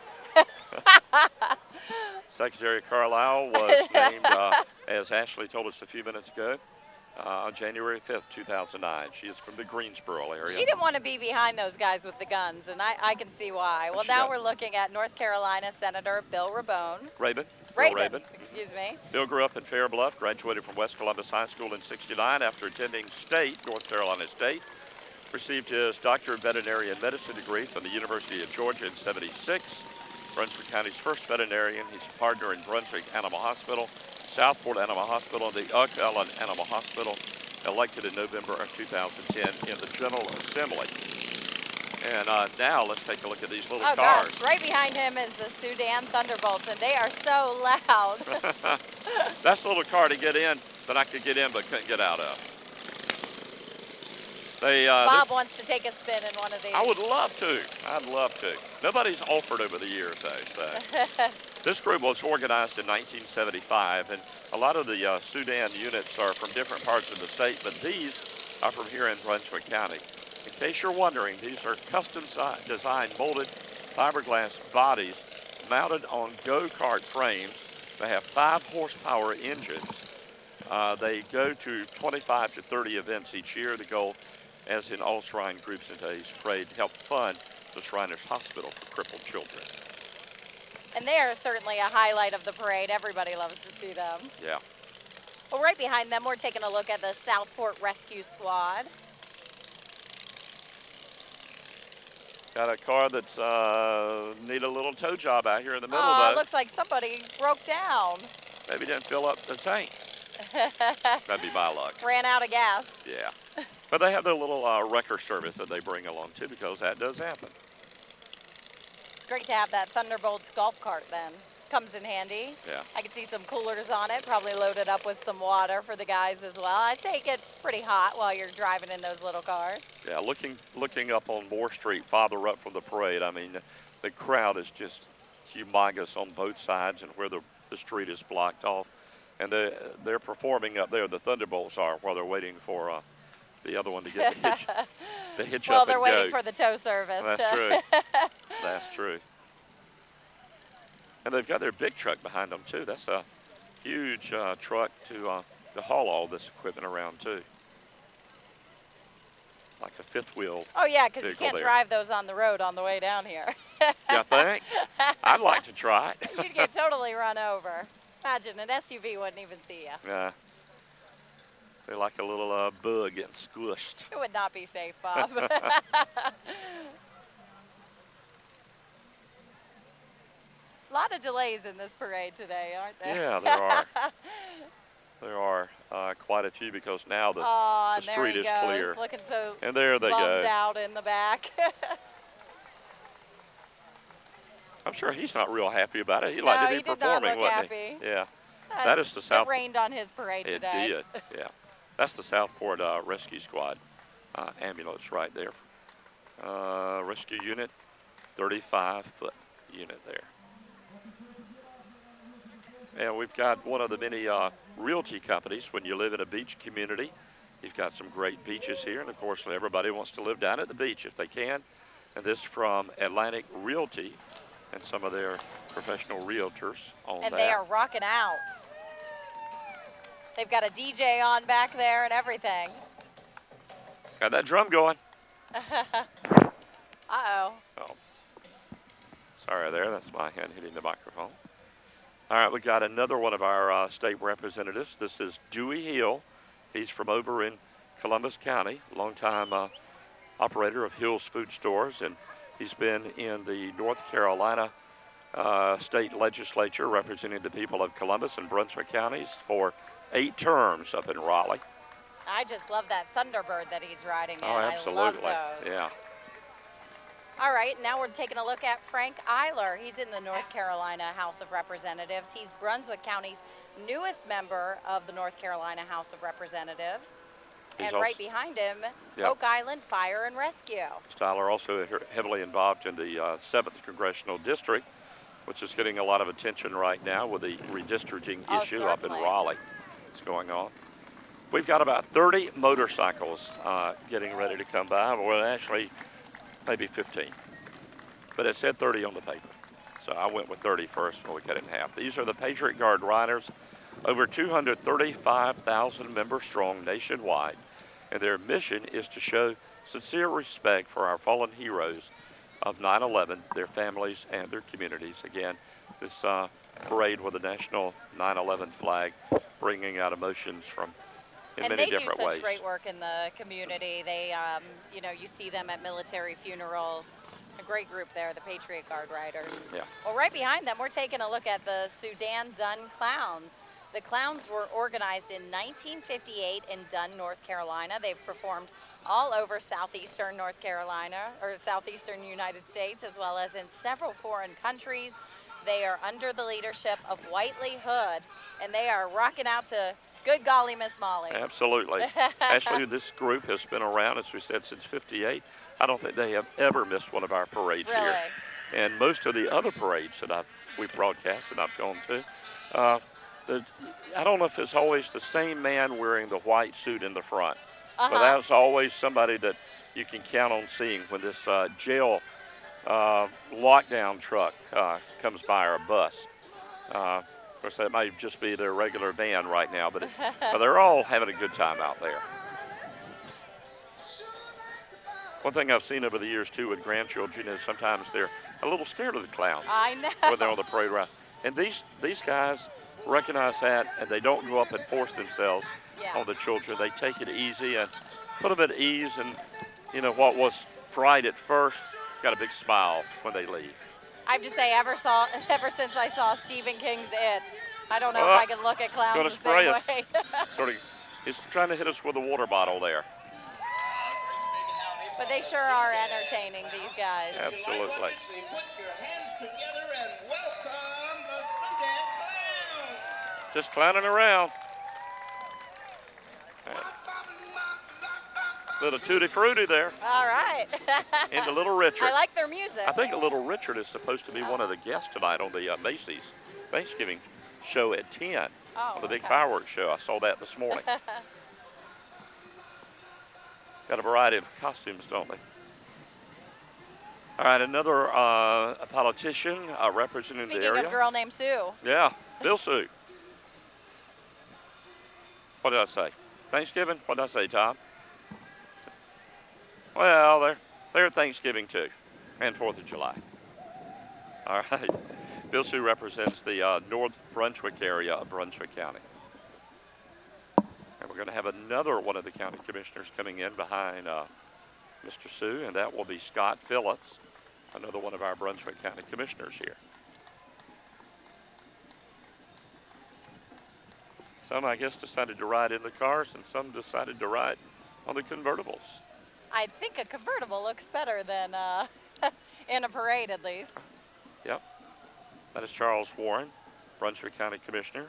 Secretary Carlisle was named, as Ashley told us a few minutes ago, on January 5th, 2009. She is from the Greensboro area. She didn't want to be behind those guys with the guns, and I can see why. Well, now we're looking at North Carolina Senator Bill Rabone. Rabon. Rabon, excuse me. Bill grew up in Fair Bluff, graduated from West Columbus High School in '69 after attending North Carolina State. Received his Doctor of Veterinary Medicine degree from the University of Georgia in '76. Brunswick County's first veterinarian. He's a partner in Brunswick Animal Hospital, Southport Animal Hospital, and the Oak Ellen Animal Hospital, elected in November of 2010 in the General Assembly. And now let's take a look at these little cars. Gosh, right behind him is the Sudan Thunderbolts, and they are so loud. That's a little car to get in that I could get in but couldn't get out of. Bob wants to take a spin in one of these. I would love to. I'd love to. Nobody's offered over the years, though. So. This group was organized in 1975, and a lot of the Sudan units are from different parts of the state, but these are from here in Brunswick County. In case you're wondering, these are custom designed molded fiberglass bodies mounted on go-kart frames. They have 5 horsepower engines. They go to 25 to 30 events each year. The goal, as in all Shrine groups in today's parade, help fund the Shriners Hospital for crippled children. And they are certainly a highlight of the parade. Everybody loves to see them. Yeah. Well, right behind them, we're taking a look at the Southport Rescue Squad. Got a car that's need a little tow job out here in the middle, though. though. It looks like somebody broke down. Maybe didn't fill up the tank. That'd be my luck. Ran out of gas. Yeah. But they have their little wrecker service that they bring along, too, because that does happen. It's great to have that Thunderbolts golf cart, then. Comes in handy. Yeah. I can see some coolers on it, probably loaded up with some water for the guys as well. I'd say it gets pretty hot while you're driving in those little cars. Yeah, looking up on Moore Street, farther up from the parade, I mean, the crowd is just humongous on both sides and where the street is blocked off. And they're performing up there, the Thunderbolts are, while they're waiting for the other one to get the hitch well, up and go. Well, they're waiting for the tow service. That's true. That's true. And they've got their big truck behind them, too. That's a huge truck to haul all this equipment around, too. Like a fifth wheel. Oh, yeah, because you can't drive those on the road on the way down here. You think? I'd like to try it. You'd get totally run over. Imagine, an SUV wouldn't even see you. Yeah. They're like a little bug getting squished. It would not be safe, Bob. A lot of delays in this parade today, aren't there? Yeah, there are. There are quite a few because now the street is clear. Looking so and there they bummed go. out in the back. I'm sure he's not real happy about it. He'd like to be performing, wouldn't he? Yeah. That is the South. It rained on his parade today. It did, yeah. That's the Southport Rescue Squad ambulance right there. Rescue unit, 35-foot unit there. And we've got one of the many realty companies. When you live in a beach community, you've got some great beaches here. And, of course, everybody wants to live down at the beach if they can. And this from Atlantic Realty and some of their professional realtors on that. And they are rocking out. They've got a DJ on back there and everything. Got that drum going. Uh-oh. Oh. Sorry there, that's my hand hitting the microphone. All right, we got another one of our state representatives. This is Dewey Hill. He's from over in Columbus County, longtime operator of Hill's Food Stores, and he's been in the North Carolina state legislature representing the people of Columbus and Brunswick counties for 8 terms up in Raleigh. I just love that Thunderbird that he's riding in. Oh, absolutely. I love those. Yeah. All right, now we're taking a look at Frank Eiler. He's in the North Carolina House of Representatives. He's Brunswick County's newest member of the North Carolina House of Representatives. And right behind him, Oak Island Fire and Rescue. Eiler also heavily involved in the 7th Congressional District, which is getting a lot of attention right now with the redistricting issue up in Raleigh. It's going on. We've got about 30 motorcycles getting ready to come by. Well, actually, maybe 15. But it said 30 on the paper. So I went with 30 first when we cut it in half. These are the Patriot Guard Riders, over 235,000 members strong nationwide. And their mission is to show sincere respect for our fallen heroes of 9/11, their families, and their communities. Again, this parade with the national 9/11 flag, bringing out emotions from in many different And they do ways. such great work in the community. They, you know, you see them at military funerals. A great group there, the Patriot Guard Riders. Yeah. Well, right behind them, we're taking a look at the Sudan Dunn Clowns. The Clowns were organized in 1958 in Dunn, North Carolina. They've performed all over southeastern North Carolina, or southeastern United States, as well as in several foreign countries. They are under the leadership of Whiteley Hood, and they are rocking out to Good Golly Miss Molly. Absolutely. Actually, this group has been around, as we said, since '58. I don't think they have ever missed one of our parades Really? here. And most of the other parades that we've broadcast and I've gone to, I don't know if it's always the same man wearing the white suit in the front, but that's always somebody that you can count on seeing when this jail lockdown truck comes by, or a bus. Of course, that might just be their regular van right now, but they're all having a good time out there. One thing I've seen over the years, too, with grandchildren is sometimes they're a little scared of the clowns. I know. When they're on the parade route. And these guys recognize that, and they don't go up and force themselves on the children. They take it easy and put them at ease, and, you know, what was fright at first got a big smile when they leave. I have to say, ever since I saw Stephen King's It, I don't know if I can look at clowns the same way. Sort of, he's trying to hit us with a water bottle there. But they sure are entertaining, these guys. Absolutely. Put your hands together and welcome the Sudan Clowns. Just clowning around. Little Tutti Frutti there. All right. And a Little Richard. I like their music. I think a Little Richard is supposed to be one of the guests tonight on the Macy's Thanksgiving show at 10. On the big fireworks show. I saw that this morning. Got a variety of costumes, don't they? All right, another a politician representing the area. Speaking of Girl Named Sue. Yeah, Bill Sue. What did I say? Thanksgiving? What did I say, Tom? Well, they're at Thanksgiving too, and 4th of July. All right. Bill Sue represents the North Brunswick area of Brunswick County. And we're going to have another one of the county commissioners coming in behind Mr. Sue, and that will be Scott Phillips, another one of our Brunswick County commissioners here. Some, I guess, decided to ride in the cars, and some decided to ride on the convertibles. I think a convertible looks better than in a parade, at least. Yep. That is Charles Warren, Brunswick County Commissioner.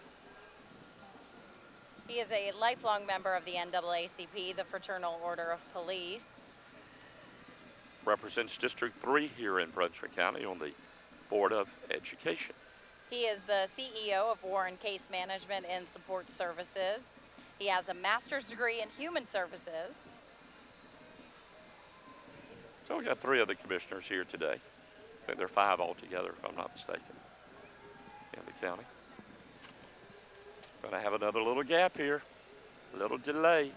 He is a lifelong member of the NAACP, the Fraternal Order of Police. Represents District 3 here in Brunswick County on the Board of Education. He is the CEO of Warren Case Management and Support Services. He has a master's degree in human services. So we got 3 of the commissioners here today. I think there are 5 altogether, if I'm not mistaken, in the county. Going to have another little gap here, a little delay.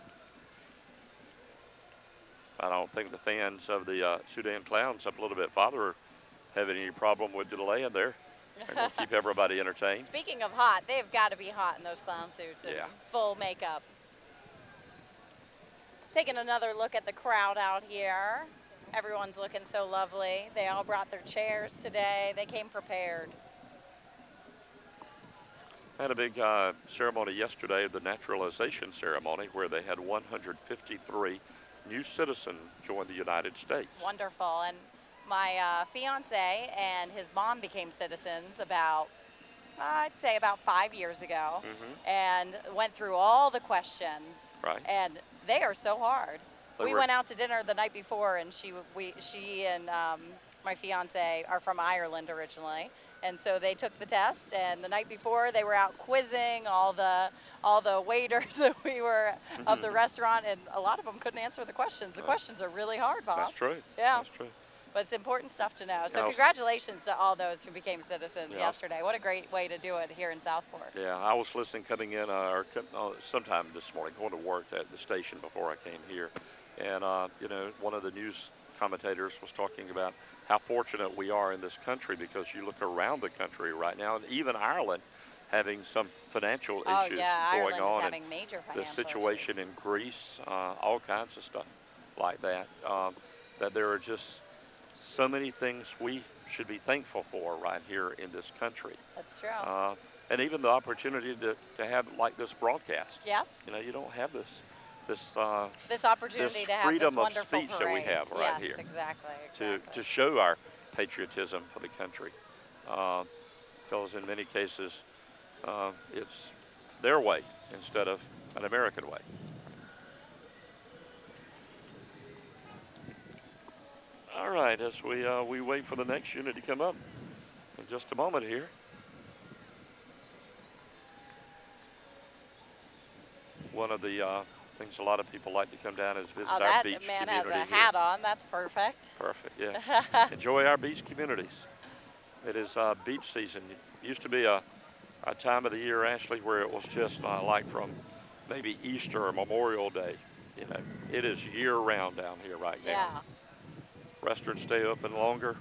I don't think the fans of the Sudan Clowns up a little bit farther are having any problem with delay in there. They're going to keep everybody entertained. Speaking of hot, they've got to be hot in those clown suits and full makeup. Taking another look at the crowd out here. Everyone's looking so lovely. They all brought their chairs today. They came prepared. I had a big ceremony yesterday, the naturalization ceremony, where they had 153 new citizens join the United States. Wonderful. And my fiance and his mom became citizens about, I'd say about 5 years ago, and went through all the questions. Right. And they are so hard. We went out to dinner the night before, and she and my fiance are from Ireland originally, And so they took the test, and the night before they were out quizzing all the waiters that we were of the restaurant, and a lot of them couldn't answer the questions. The questions are really hard, Bob. That's true. Yeah. That's true. But it's important stuff to know. So Now, congratulations to all those who became citizens Yeah. yesterday. What a great way to do it here in Southport. Yeah, I was listening coming in, sometime this morning, going to work at the station before I came here. And, you know, one of the news commentators was talking about how fortunate we are in this country, because you look around the country right now, and even Ireland having some financial issues going Ireland on. is having major The financial situation issues. in Greece, all kinds of stuff like that, that there are just so many things we should be thankful for right here in this country. That's true. And even the opportunity to have like this broadcast. Yeah. You know, you don't have this Opportunity this to have freedom this of wonderful speech parade. that we have right yes, here. Exactly. To show our patriotism for the country. Because in many cases, it's their way instead of an American way. All right, as we wait for the next unit to come up in just a moment here. One of the things a lot of people like to come down is visit our beach that man community has a here. hat on. That's perfect. Perfect, yeah. Enjoy our beach communities. It is beach season. It used to be a time of the year, Ashley, where it was just like from maybe Easter or Memorial Day. You know, it is year-round down here right now. Yeah. Restaurants stay open longer.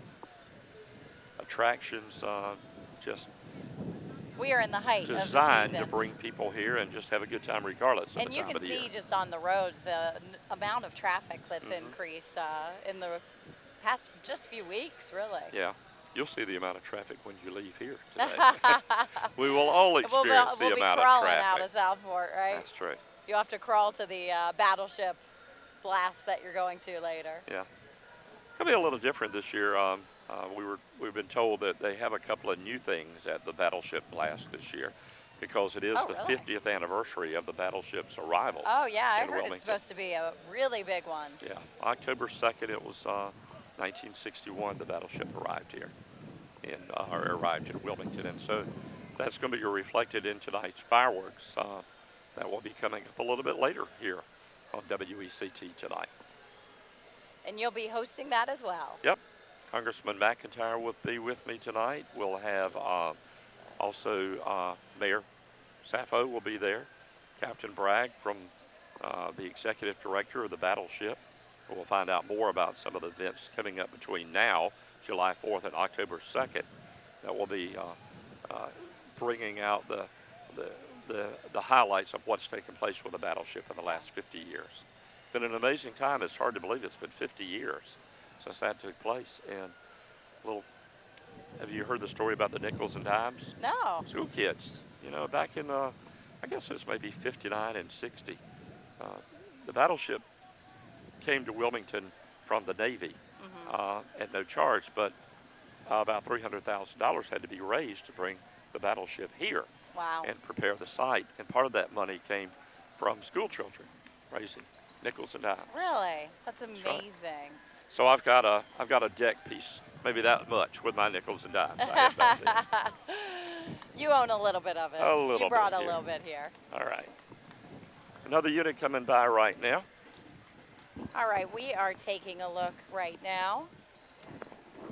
Attractions just We are in the height of the designed season. to bring people here and just have a good time regardless of And the you time can of the see year. just on the roads the amount of traffic that's increased in the past just few weeks, really. Yeah, you'll see the amount of traffic when you leave here today. We will all experience we'll the be amount of crawling traffic. out of Southport, right? That's true. You have to crawl to the battleship blast that you're going to later. Yeah, it'll be a little different this year. We've been told that they have a couple of new things at the battleship blast this year, because it is the really? 50th anniversary of the battleship's arrival. Oh yeah, I in heard Wilmington. it's supposed to be a really big one. Yeah, October 2nd, it was 1961, the battleship arrived here, or arrived in Wilmington. And so that's going to be reflected in tonight's fireworks that will be coming up a little bit later here on WECT tonight. And you'll be hosting that as well. Yep, Congressman McIntyre will be with me tonight. We'll have also Mayor Sappho will be there, Captain Bragg from the executive director of the battleship. We'll find out more about some of the events coming up between now, July 4th and October 2nd, that will be bringing out the highlights of what's taken place with the battleship in the last 50 years. It's been an amazing time. It's hard to believe it's been 50 years since that took place. And have you heard the story about the nickels and dimes? No. School kids, you know, back in, I guess it was maybe 59 and 60, the battleship came to Wilmington from the Navy at no charge, but about $300,000 had to be raised to bring the battleship here. Wow. And prepare the site. And part of that money came from school children raising nickels and dimes. Really? That's amazing. right. So I've got a deck piece, maybe that much, with my nickels and dimes. I have back there. You own a little bit of it. A little You brought bit a here. little bit here. All right. Another unit coming by right now. All right, we are taking a look right now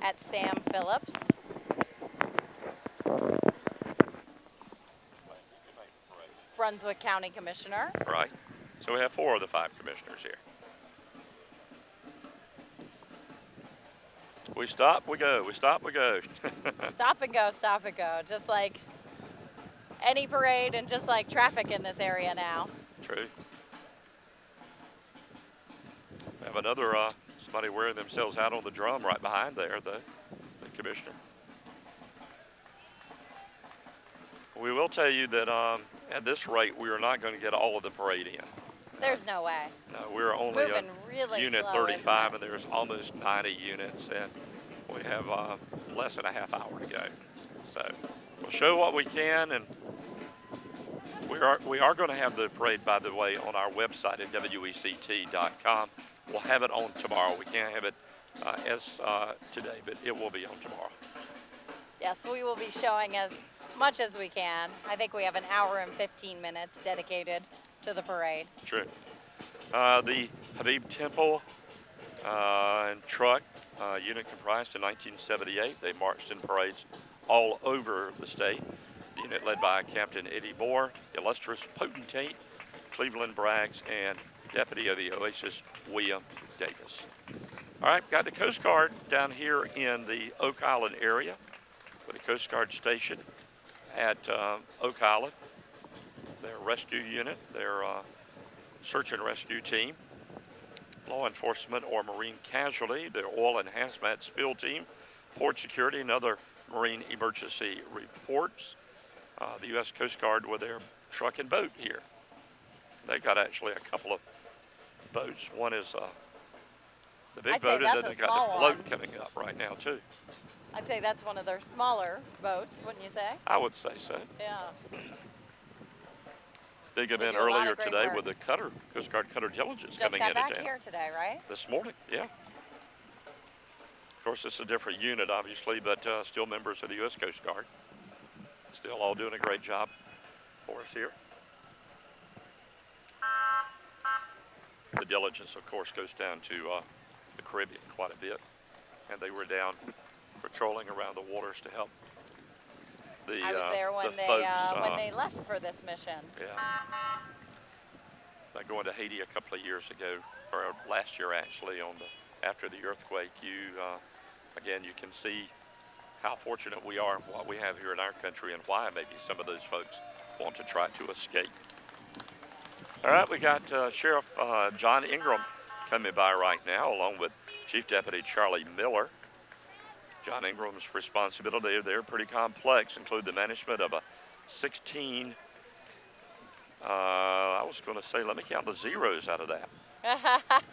at Sam Phillips. Brunswick County Commissioner. Right. So we have 4 of the 5 commissioners here. We stop, we go. We stop, we go. Stop and go, stop and go. Just like any parade and just like traffic in this area now. True. We have another somebody wearing themselves out on the drum right behind there, the commissioner. We will tell you that at this rate, we are not going to get all of the parade in. There's no way. No, we're It's only moving really unit slow, 35, isn't and there's almost 90 units, and we have less than a half hour to go. So we'll show what we can, and we are going to have the parade, by the way, on our website at WECT.com. We'll have it on tomorrow. We can't have it as today, but it will be on tomorrow. Yes, we will be showing as much as we can. I think we have an hour and 15 minutes dedicated to the parade. True. The Habib Temple and truck unit comprised in 1978. They marched in parades all over the state. The unit led by Captain Eddie Moore, illustrious potentate, Cleveland Braggs, and Deputy of the Oasis, William Davis. All right, got the Coast Guard down here in the Oak Island area with the Coast Guard station at Oak Island. Their rescue unit, their search and rescue team, law enforcement or marine casualty, their oil and hazmat spill team, port security, and other marine emergency reports. The U.S. Coast Guard with their truck and boat here. They've got actually a couple of boats. One is the big boat, and then they got the float coming up right now too. I'd say that's one of their smaller boats, wouldn't you say? I would say so. Yeah. Big event earlier today with the cutter, Coast Guard cutter Diligence coming into town. Just got back here today, right? This morning, yeah. Of course, it's a different unit, obviously, but still members of the U.S. Coast Guard. Still all doing a great job for us here. The Diligence, of course, goes down to the Caribbean quite a bit, and they were down patrolling around the waters to help the I was there when they left for this mission. Yeah. By going to Haiti a couple of years ago, or last year actually, after the earthquake, again, you can see how fortunate we are and what we have here in our country and why maybe some of those folks want to try to escape. All right, we got Sheriff John Ingram coming by right now, along with Chief Deputy Charlie Miller. John Ingram's responsibility there pretty complex, include the management of a 16, I was going to say, let me count the zeros out of that.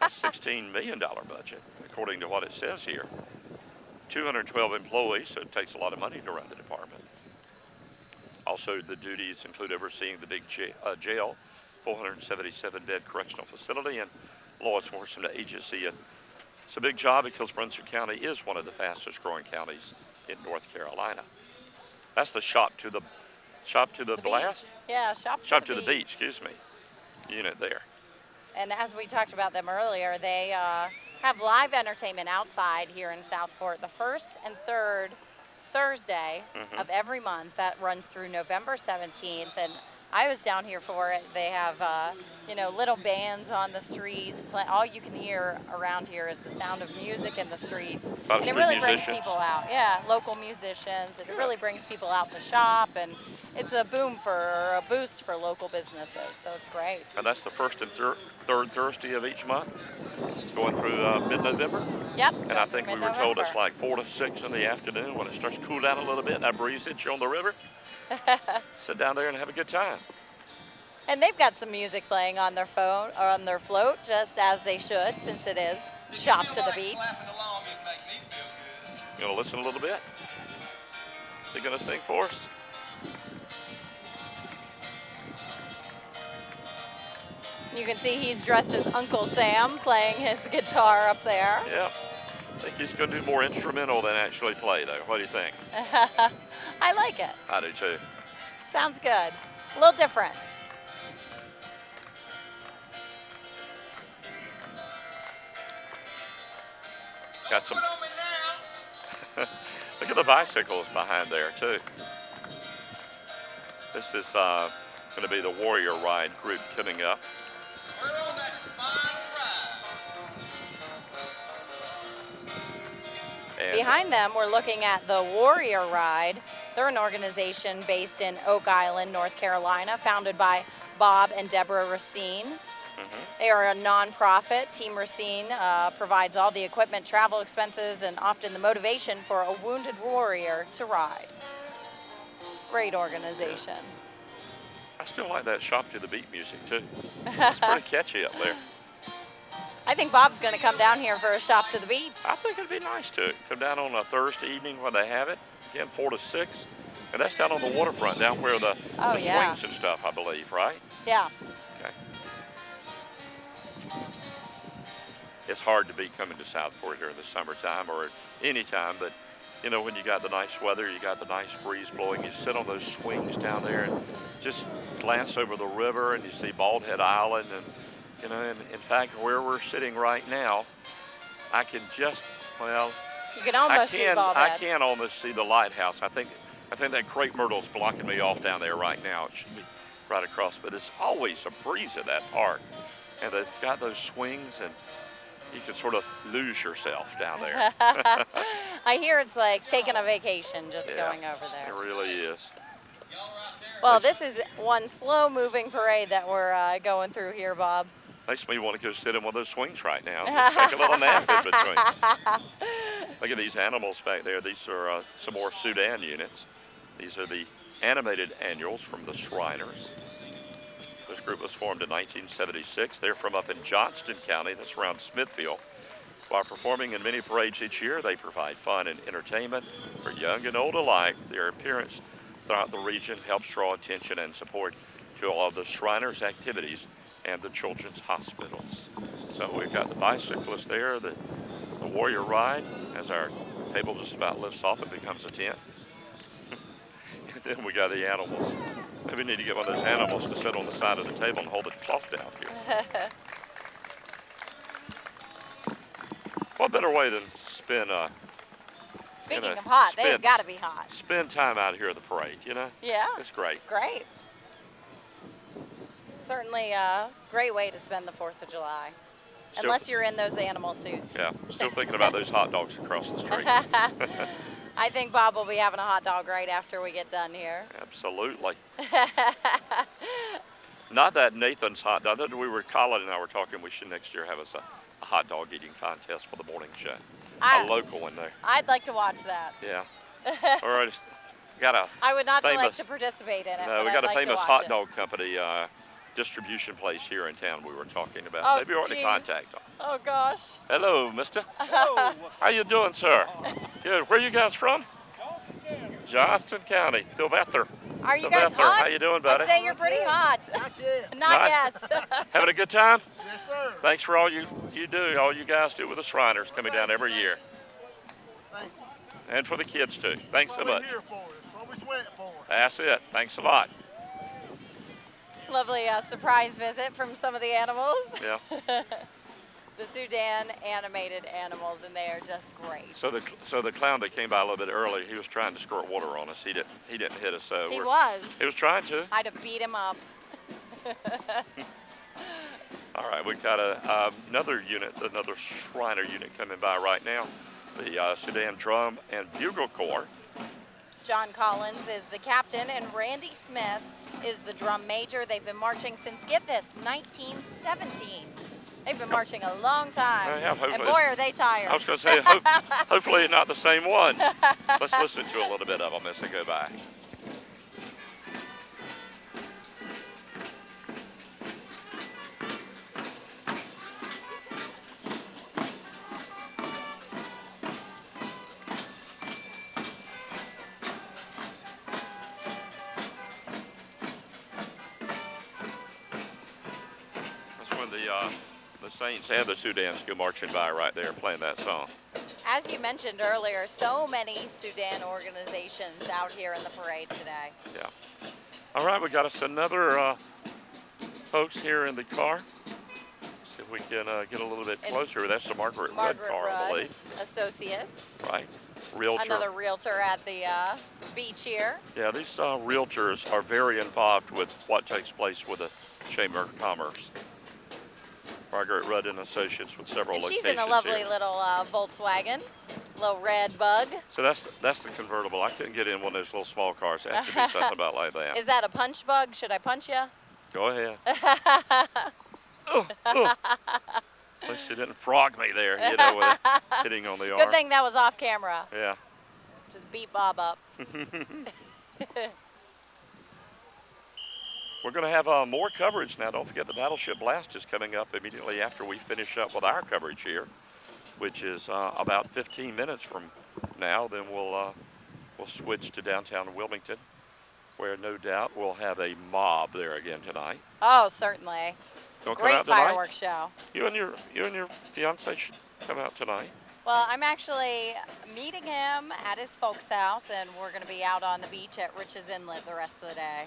A $16 million budget, according to what it says here. 212 employees, so it takes a lot of money to run the department. Also, the duties include overseeing the big jail, 477-bed correctional facility, and law enforcement agency. And it's a big job because Brunswick County is one of the fastest growing counties in North Carolina. That's the shop to the blast? Beach. Yeah, shop to the beach, excuse me, unit there. And as we talked about them earlier, they have live entertainment outside here in Southport the first and third Thursday of every month. That runs through November 17th. And I was down here for it. They have, little bands on the streets. All you can hear around here is the sound of music in the streets. And it really brings people out. Yeah, local musicians. It really brings people out to shop, and it's a boost for local businesses. So it's great. And that's the first and third Thursday of each month, going through mid-November. Yep. And I think we were told it's like 4 to 6 in the afternoon when it starts to cool down a little bit and that breeze hits you on the river. Sit down there and have a good time. And they've got some music playing on their phone or on their float, just as they should, since it is shop to the beach. You want to listen a little bit? Is he going to sing for us? You can see he's dressed as Uncle Sam, playing his guitar up there. Yeah. I think he's going to do more instrumental than actually play, though. What do you think? I like it. I do, too. Sounds good. A little different. Got some. Look at the bicycles behind there, too. This is going to be the Warrior Ride group coming up. We're on that final ride. And behind them, we're looking at the Warrior Ride. They're an organization based in Oak Island, North Carolina, founded by Bob and Deborah Racine. They are a nonprofit. Team Racine provides all the equipment, travel expenses, and often the motivation for a wounded warrior to ride. Great organization. I still like that shop to the beat music, too. It's pretty catchy up there. I think Bob's going to come down here for a shop to the beat. I think it'd be nice to come down on a Thursday evening when they have it. Again, 4 to 6. And that's down on the waterfront, down where the swings and stuff, I believe, right? Yeah. Okay. It's hard to be coming to Southport during the summertime or any time, but you know, when you got the nice weather, you got the nice breeze blowing, you sit on those swings down there and just glance over the river and you see Bald Head Island. And, you know, and in fact, where we're sitting right now, I can just, well, You can almost see Bald Head. I can almost see the lighthouse. I think that crepe myrtle's blocking me off down there right now. It should be right across, but it's always a breeze at that park. And they've got those swings and you can sort of lose yourself down there. I hear it's like taking a vacation just Yeah, going over there. It really is. Well, this is one slow-moving parade that we're going through here, Bob. Makes me want to go sit in one of those swings right now. Just take a little nap in between. Look at these animals back there. These are some more Sudan units. These are the animated annuals from the Shriners. This group was formed in 1976. They're from up in Johnston County, that's around Smithfield. While performing in many parades each year, they provide fun and entertainment for young and old alike. Their appearance throughout the region helps draw attention and support to all of the Shriners' activities and the children's hospitals. So we've got the bicyclists there, the warrior ride, as our table just about lifts off, it becomes a tent. And then we got the animals. Maybe we need to get one of those animals to sit on the side of the table and hold the cloth down here. What better way than spend Speaking of hot, they've got to be hot. Spend time out here at the parade, you know? Yeah. It's great. Great. Certainly a great way to spend the 4th of July. Unless you're in those animal suits. Yeah, still thinking about those hot dogs across the street. I think Bob will be having a hot dog right after we get done here. Absolutely. Not that Nathan's hot dog. Colin and I were talking we should next year have us a hot dog eating contest for the morning show. A local one there. I'd like to watch that. Yeah. All right. I would not like to participate in it. No, we got a famous hot dog company distribution place here in town we were talking about. Oh, Maybe you ought to contact them. Oh, gosh. Hello, mister. Hello. How you doing, sir? Good. Where you guys from? Johnston County. Sylvester. Are you guys Sylvester, hot? how you doing, buddy? I'd say you're pretty hot. Not yet. Not yet. Having a good time? Yes, sir. Thanks for all you do, all you guys do with the Shriners coming down every year. Thank you. And for the kids, too. Thanks so much. We're here for it. What we sweat for. That's it. Thanks a lot. Lovely surprise visit from some of the animals. Yeah. The Sudan animated animals, and they are just great. So the clown that came by a little bit early, he was trying to squirt water on us. He didn't hit us. So he was. He was trying to. I'd have beat him up. All right, we've got another Shriner unit coming by right now. The Sudan Drum and Bugle Corps. John Collins is the captain, and Randy Smith is the drum major. They've been marching since, get this, 1917. They've been marching a long time. And boy, are they tired. I was going to say, hopefully not the same one. Let's listen to a little bit of them as they go by. The Saints and the Sudans go marching by right there playing that song. As you mentioned earlier, so many Sudan organizations out here in the parade today. Yeah. All right, we got us another folks here in the car. See if we can get a little bit closer. That's the Margaret Rudd car, I believe. Associates. Right. Realtor. Another realtor at the beach here. Yeah, these realtors are very involved with what takes place with the Chamber of Commerce. Margaret Rudd and Associates with several locations she's in a lovely here. Little Volkswagen, little red bug. So that's the convertible. I couldn't get in one of those little small cars. It has to be something about like that. Is that a punch bug? Should I punch you? Go ahead. At least you didn't frog me there, you know, with hitting on the arm. Good thing that was off camera. Yeah. Just beat Bob up. We're going to have more coverage now. Don't forget the Battleship Blast is coming up immediately after we finish up with our coverage here, which is about 15 minutes from now. Then we'll switch to downtown Wilmington, where no doubt we'll have a mob there again tonight. Oh, certainly. Don't Great come out tonight? fireworks show. You and your fiance should come out tonight. Well, I'm actually meeting him at his folks' house, and we're going to be out on the beach at Rich's Inlet the rest of the day.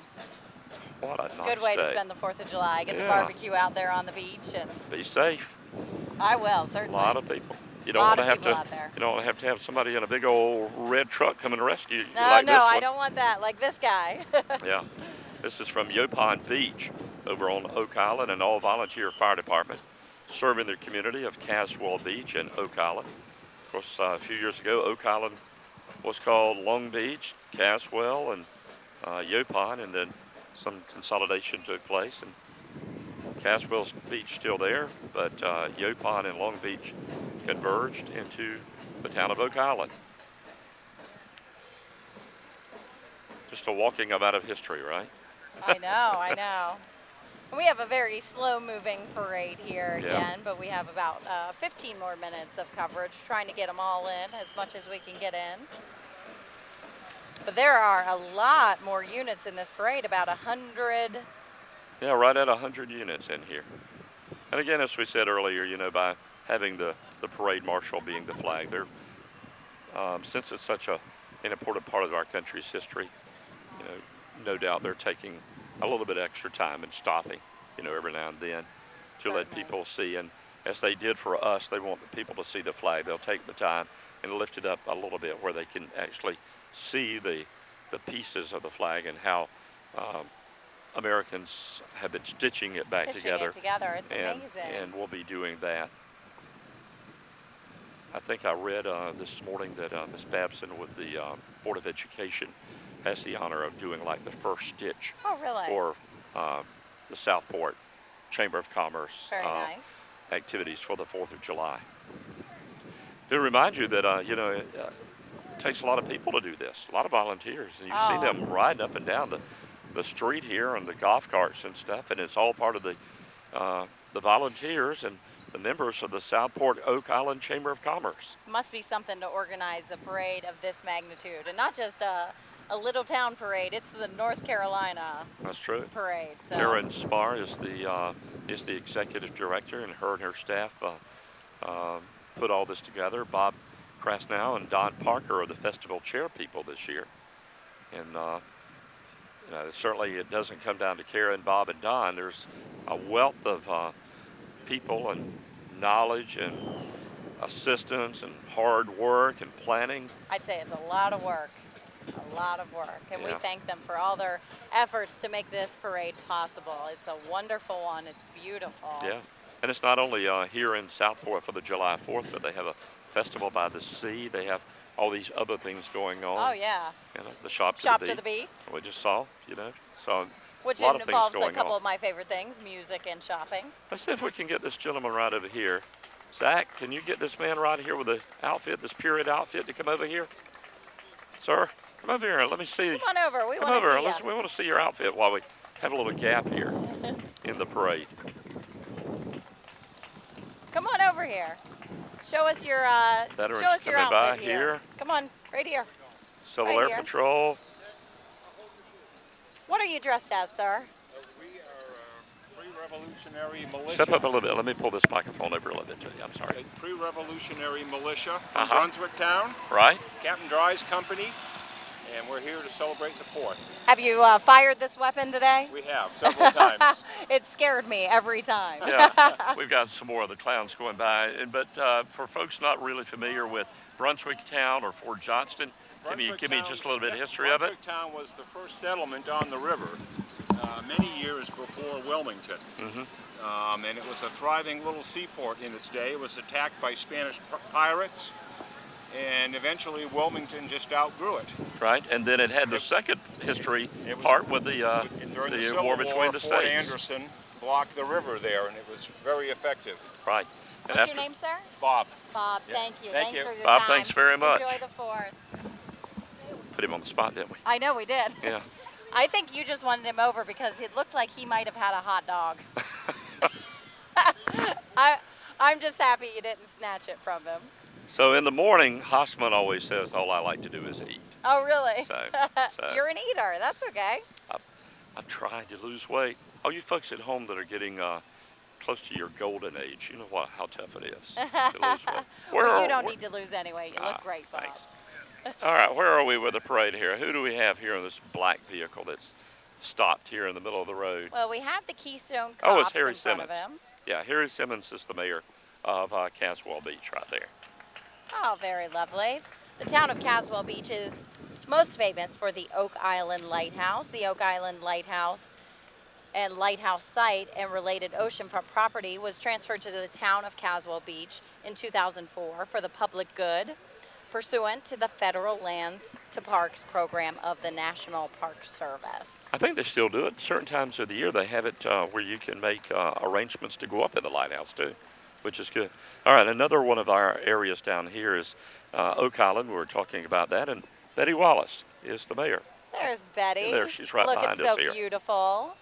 What a nice Good way day. to spend the 4th of July. Get the Yeah. barbecue out there on the beach, and Be safe. I will, A certainly. lot of people. You A don't lot want to of have people to. out there. You don't want to have somebody in a big old red truck coming to rescue you No, like no, this I one. don't want that, like this guy. Yeah. This is from Yopon Beach over on Oak Island, an all-volunteer fire department serving the community of Caswell Beach and Oak Island. Of course, a few years ago, Oak Island was called Long Beach, Caswell, and Yopon, and then some consolidation took place. And Caswell's Beach still there, but Yopon and Long Beach converged into the town of Oak Island. Just a walking about of history, right? I know. We have a very slow-moving parade here Yeah. again, but we have about 15 more minutes of coverage, trying to get them all in as much as we can get in. But there are a lot more units in this parade, about 100. Yeah, right at 100 units in here. And again, as we said earlier, you know, by having the parade marshal being the flag, they're, since it's such an important part of our country's history, you know, no doubt they're taking a little bit extra time and stopping, you know, every now and then to let people see. And as they did for us, they want the people to see the flag. They'll take the time and lift it up a little bit where they can actually see the pieces of the flag and how Americans have been stitching it back together. It's and, amazing. And we'll be doing that. I think I read this morning that Ms. Babson with the Board of Education has the honor of doing like the first stitch Oh, really? for the Southport Chamber of Commerce Very nice. activities for the 4th of July. To remind you that, you know, it takes a lot of people to do this, a lot of volunteers. And you see them riding up and down the street here on the golf carts and stuff, and it's all part of the volunteers and the members of the Southport Oak Island Chamber of Commerce. Must be something to organize a parade of this magnitude, and not just a little town parade. It's the North Carolina That's true. parade. So. Karen Spar is the executive director, and her staff put all this together. Bob Krasnow and Don Parker are the festival chair people this year, and you know, certainly it doesn't come down to Karen, Bob, and Don. There's a wealth of people and knowledge and assistance and hard work and planning. I'd say it's a lot of work. A lot of work, and we Yeah. thank them for all their efforts to make this parade possible. It's a wonderful one. It's beautiful. Yeah, and it's not only here in Southport for the July 4th, but they have a festival by the sea. They have all these other things going on. Oh, yeah. You know, the shop to the beat. We just saw, you know, so Which a lot of things involves going a couple on. of my favorite things, music and shopping. Let's see if we can get this gentleman right over here. Zach, can you get this man right here with the outfit, this period outfit, to come over here? Sir, come over here. Let me see. Come on over. We Come want to over. see ya. We want to see your outfit while we have a little gap here in the parade. Come on over here. Show us your Veterans show us your coming by outfit here. Come on, right here. Civil Right Air here. Patrol. What are you dressed as, sir? We are pre-revolutionary militia. Step up a little bit. Let me pull this microphone over a little bit to you. I'm sorry. Pre-revolutionary militia from Uh-huh. Brunswick Town, Right? Captain Dry's company, and we're here to celebrate the 4th. Have you fired this weapon today? We have several times. It scared me every time. Yeah. We've got some more of the clowns going by. But for folks not really familiar with Brunswick Town or Fort Johnston, give me Town- just a little bit of history of it. Brunswick Town was the first settlement on the river many years before Wilmington. Mm-hmm. And it was a thriving little seaport in its day. It was attacked by Spanish pirates, and eventually Wilmington just outgrew it. Right, and then it had the second history It was- part with the During the Civil war between the Fort states. Anderson blocked the river there, and it was very effective. Right. And What's after, your name, sir? Bob. Bob, Yeah. thank you. Thank Thanks you. for your Bob, time. thanks very much. Enjoy the 4th. Put him on the spot, didn't we? I know we did. Yeah. I think you just wanted him over because it looked like he might have had a hot dog. I'm just happy you didn't snatch it from him. So in the morning, Hossman always says, all I like to do is eat. Oh, really? So You're an eater. That's okay. I'm trying to lose weight. All you folks at home that are getting close to your golden age. You know how tough it is to lose weight. Well, you don't need to lose anyway. You look great, Bob. Thanks. All right, where are we with the parade here? Who do we have here in this black vehicle that's stopped here in the middle of the road? Well, we have the Keystone Cops Oh, it's Harry in front Simmons. of him. Yeah, Harry Simmons is the mayor of Caswell Beach right there. Oh, very lovely. The town of Caswell Beach is most famous for the Oak Island Lighthouse. The Oak Island Lighthouse and lighthouse site and related oceanfront property was transferred to the town of Caswell Beach in 2004 for the public good, pursuant to the Federal Lands to Parks program of the National Park Service. I think they still do it. Certain times of the year they have it where you can make arrangements to go up in the lighthouse too, which is good. All right, another one of our areas down here is Oak Island. We were talking about that, and Betty Wallace is the mayor. There's Betty. And there, she's right Look, behind it's us so here. beautiful.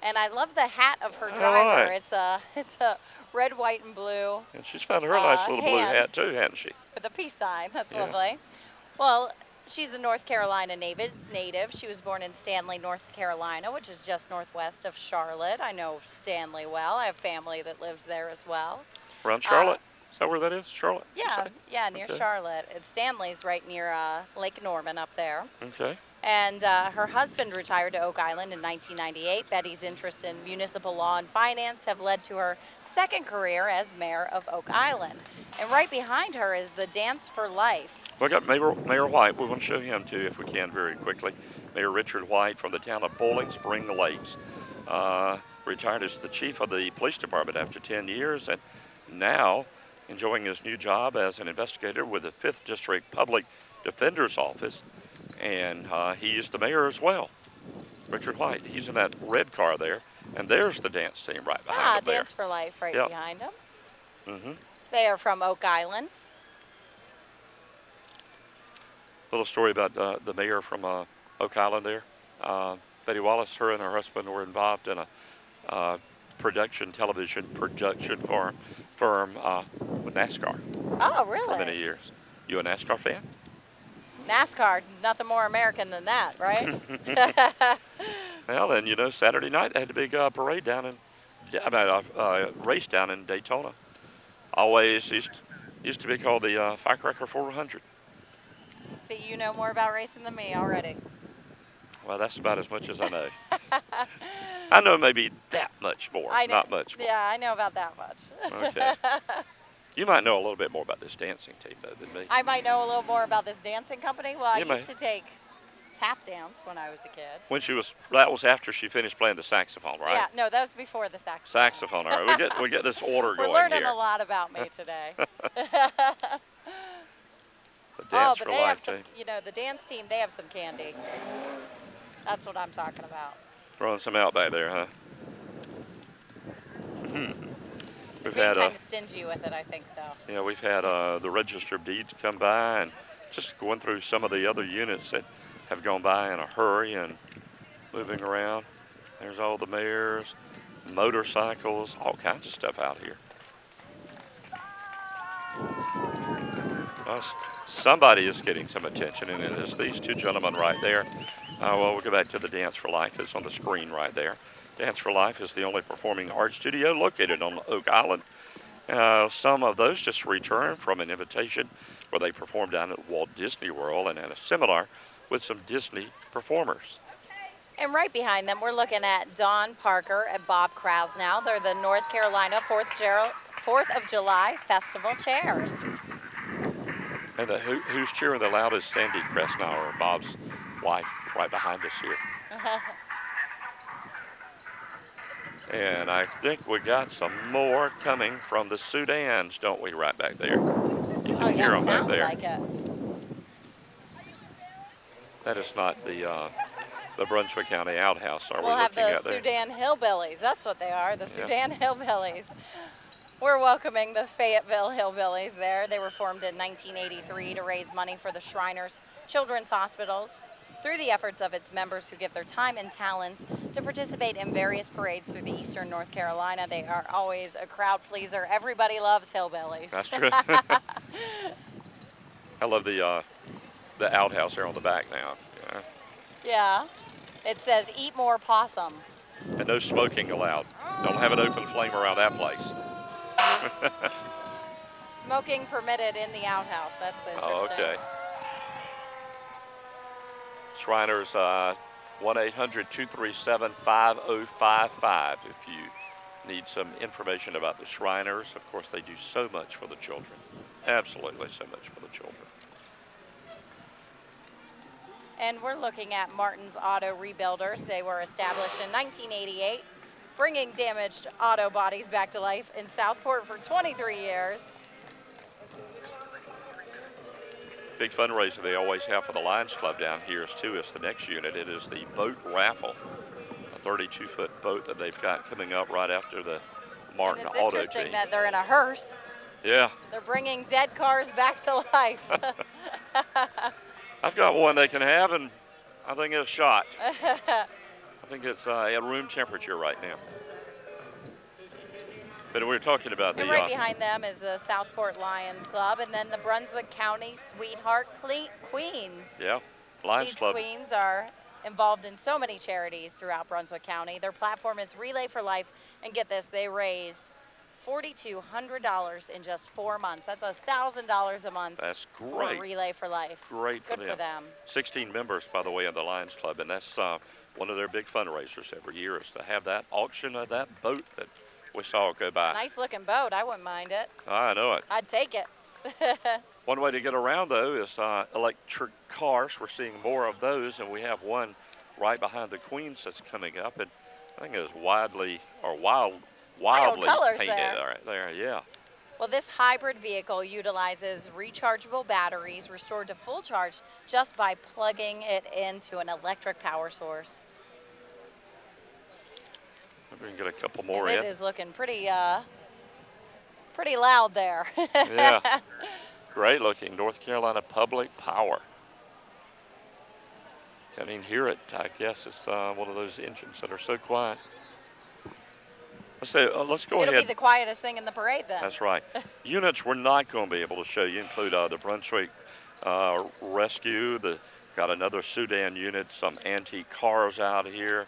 And I love the hat of her All driver. right. It's a red, white, and blue And she's found her a nice little blue hand. hat too, hasn't she? with a peace sign. That's Yeah. lovely. Well, she's a North Carolina native. She was born in Stanley, North Carolina, which is just northwest of Charlotte. I know Stanley well. I have family that lives there as well. Around Charlotte? Is that where that is? Charlotte? you Yeah, say? yeah, near Okay. Charlotte. It's Stanley's right near Lake Norman up there. Okay. And her husband retired to Oak Island in 1998. Betty's interest in municipal law and finance have led to her second career as mayor of Oak Island. And right behind her is the Dance for Life. We got Mayor White. We want to show him too, if we can, very quickly. Mayor Richard White from the town of Bowling Spring Lakes. Retired as the chief of the police department after 10 years, and now enjoying his new job as an investigator with the 5th District Public Defender's Office. And he is the mayor as well, Richard White. He's in that red car there, and there's the dance team right behind him there. Dance for Life right Yep. behind him. Mm-hmm. They are from Oak Island. Little story about the mayor from Oak Island there. Betty Wallace, her and her husband were involved in a television production firm with NASCAR Oh, for many really? years. You a NASCAR fan? NASCAR, nothing more American than that, right? Well, and you know, Saturday night they had a big parade down in, race down in Daytona. Always used to be called the Firecracker 400. See, you know more about racing than me already. Well, that's about as much as I know. I know maybe that much more, I know, not much more. Yeah, I know about that much. Okay. You might know a little bit more about this dancing team, though, than me. I might know a little more about this dancing company. Well, I You used may. to take tap dance when I was a kid. That was after she finished playing the saxophone, right? Yeah, no, that was before the saxophone. Saxophone. All right, we get this order We're going learning here. a lot about me today. The Dance but for they have Life some, team. you know, the dance team, they have some candy. That's what I'm talking about. Throwing some out back there, huh? We've Being had kind of stingy with it, I think, though. we've had the Register of Deeds come by and just going through some of the other units that have gone by in a hurry and moving around. There's all the mayors, motorcycles, all kinds of stuff out here. Well, somebody is getting some attention, and it is these two gentlemen right there. Well, we'll go back to the Dance for Life. It's on the screen right there. Dance for Life is the only performing arts studio located on Oak Island. Some of those just returned from an invitation where they performed down at Walt Disney World and had a seminar with some Disney performers. And right behind them, we're looking at Don Parker and Bob Krasnow. They're the North Carolina 4th of July Festival chairs. And who's cheering the loudest? Sandy Krasnow, Bob's wife, right behind us here. And I think we got some more coming from the Sudans, don't we, right back there? You can hear them back sounds there. like it. That is not the Brunswick County outhouse, are We'll we have looking the at there? Sudan Hillbillies. That's what they are, the Yeah. Sudan Hillbillies. We're welcoming the Fayetteville Hillbillies there. They were formed in 1983 to raise money for the Shriners Children's Hospitals through the efforts of its members who give their time and talents to participate in various parades through the eastern North Carolina. They are always a crowd pleaser. Everybody loves hillbillies. That's true. I love the outhouse there on the back now. Yeah. Yeah. It says, eat more possum. And no smoking allowed. Don't have an open flame around that place. Smoking permitted in the outhouse. That's interesting. Oh, okay. Shriners, 1-800-237-5055 if you need some information about the Shriners. Of course, they do so much for the children. Absolutely so much for the children. And we're looking at Martin's Auto Rebuilders. They were established in 1988, bringing damaged auto bodies back to life in Southport for 23 years. Big fundraiser they always have for the Lions Club down here is the next unit. It is the boat raffle, a 32-foot boat that they've got coming up right after the Martin and Auto it's interesting team. that they're in a hearse. Yeah. They're bringing dead cars back to life. I've got one they can have, and I think it's shot. I think it's at room temperature right now. But we were talking about and right behind them is the Southport Lions Club, and then the Brunswick County Sweetheart Queens. Yeah, Lions These Club. queens are involved in so many charities throughout Brunswick County. Their platform is Relay for Life, and get this, they raised $4,200 in just 4 months. That's $1,000 a month. That's great. For Relay for Life. Great Good for them. 16 members, by the way, of the Lions Club, and that's one of their big fundraisers every year is to have that auction of that boat that we saw go by. Nice looking boat. I wouldn't mind it. I know it. I'd take it. One way to get around, though, is electric cars. We're seeing more of those, and we have one right behind the Queens that's coming up, and I think it's wildly colors painted. there. All right, there, yeah. Well, this hybrid vehicle utilizes rechargeable batteries restored to full charge just by plugging it into an electric power source. We can get a couple more and in. It is looking pretty loud there. Yeah, great looking. North Carolina Public Power. Can't even hear it. I guess it's one of those engines that are so quiet. Let's go ahead. It'll be the quietest thing in the parade then. That's right. Units we're not going to be able to show you include the Brunswick Rescue. Got another Sudan unit, some antique cars out here.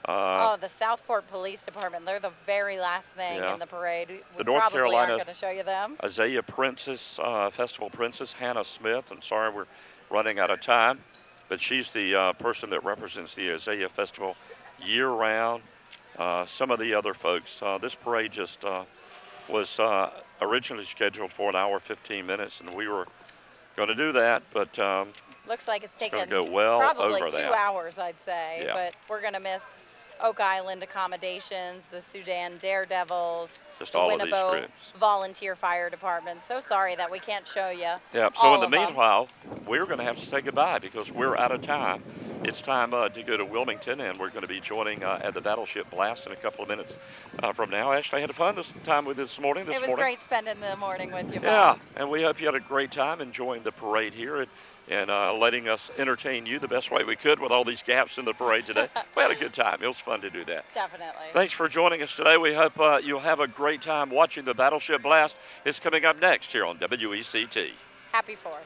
The Southport Police Department. They're the very last thing in the parade. We North probably Carolina aren't going to show you them. Azalea Princess, Festival Princess, Hannah Smith. I'm sorry we're running out of time, but she's the person that represents the Azalea Festival year-round. Some of the other folks. This parade just was originally scheduled for an hour, 15 minutes, and we were going to do that, but looks like it's taken go well probably over 2 that. hours, I'd say. Yeah. But we're going to miss Oak Island Accommodations, the Sudan Daredevils, just the all Winnebago of these groups. Volunteer Fire Department. So sorry that we can't show you. Yeah, so in the meanwhile, we're going to have to say goodbye because we're out of time. It's time to go to Wilmington, and we're going to be joining at the Battleship Blast in a couple of minutes from now. Ashley, I had fun this time with this morning. It was great spending the morning with you, Bob. Yeah, and we hope you had a great time enjoying the parade here and letting us entertain you the best way we could with all these gaps in the parade today. We had a good time. It was fun to do that. Definitely. Thanks for joining us today. We hope you'll have a great time watching the Battleship Blast. It's coming up next here on WECT. Happy 4th.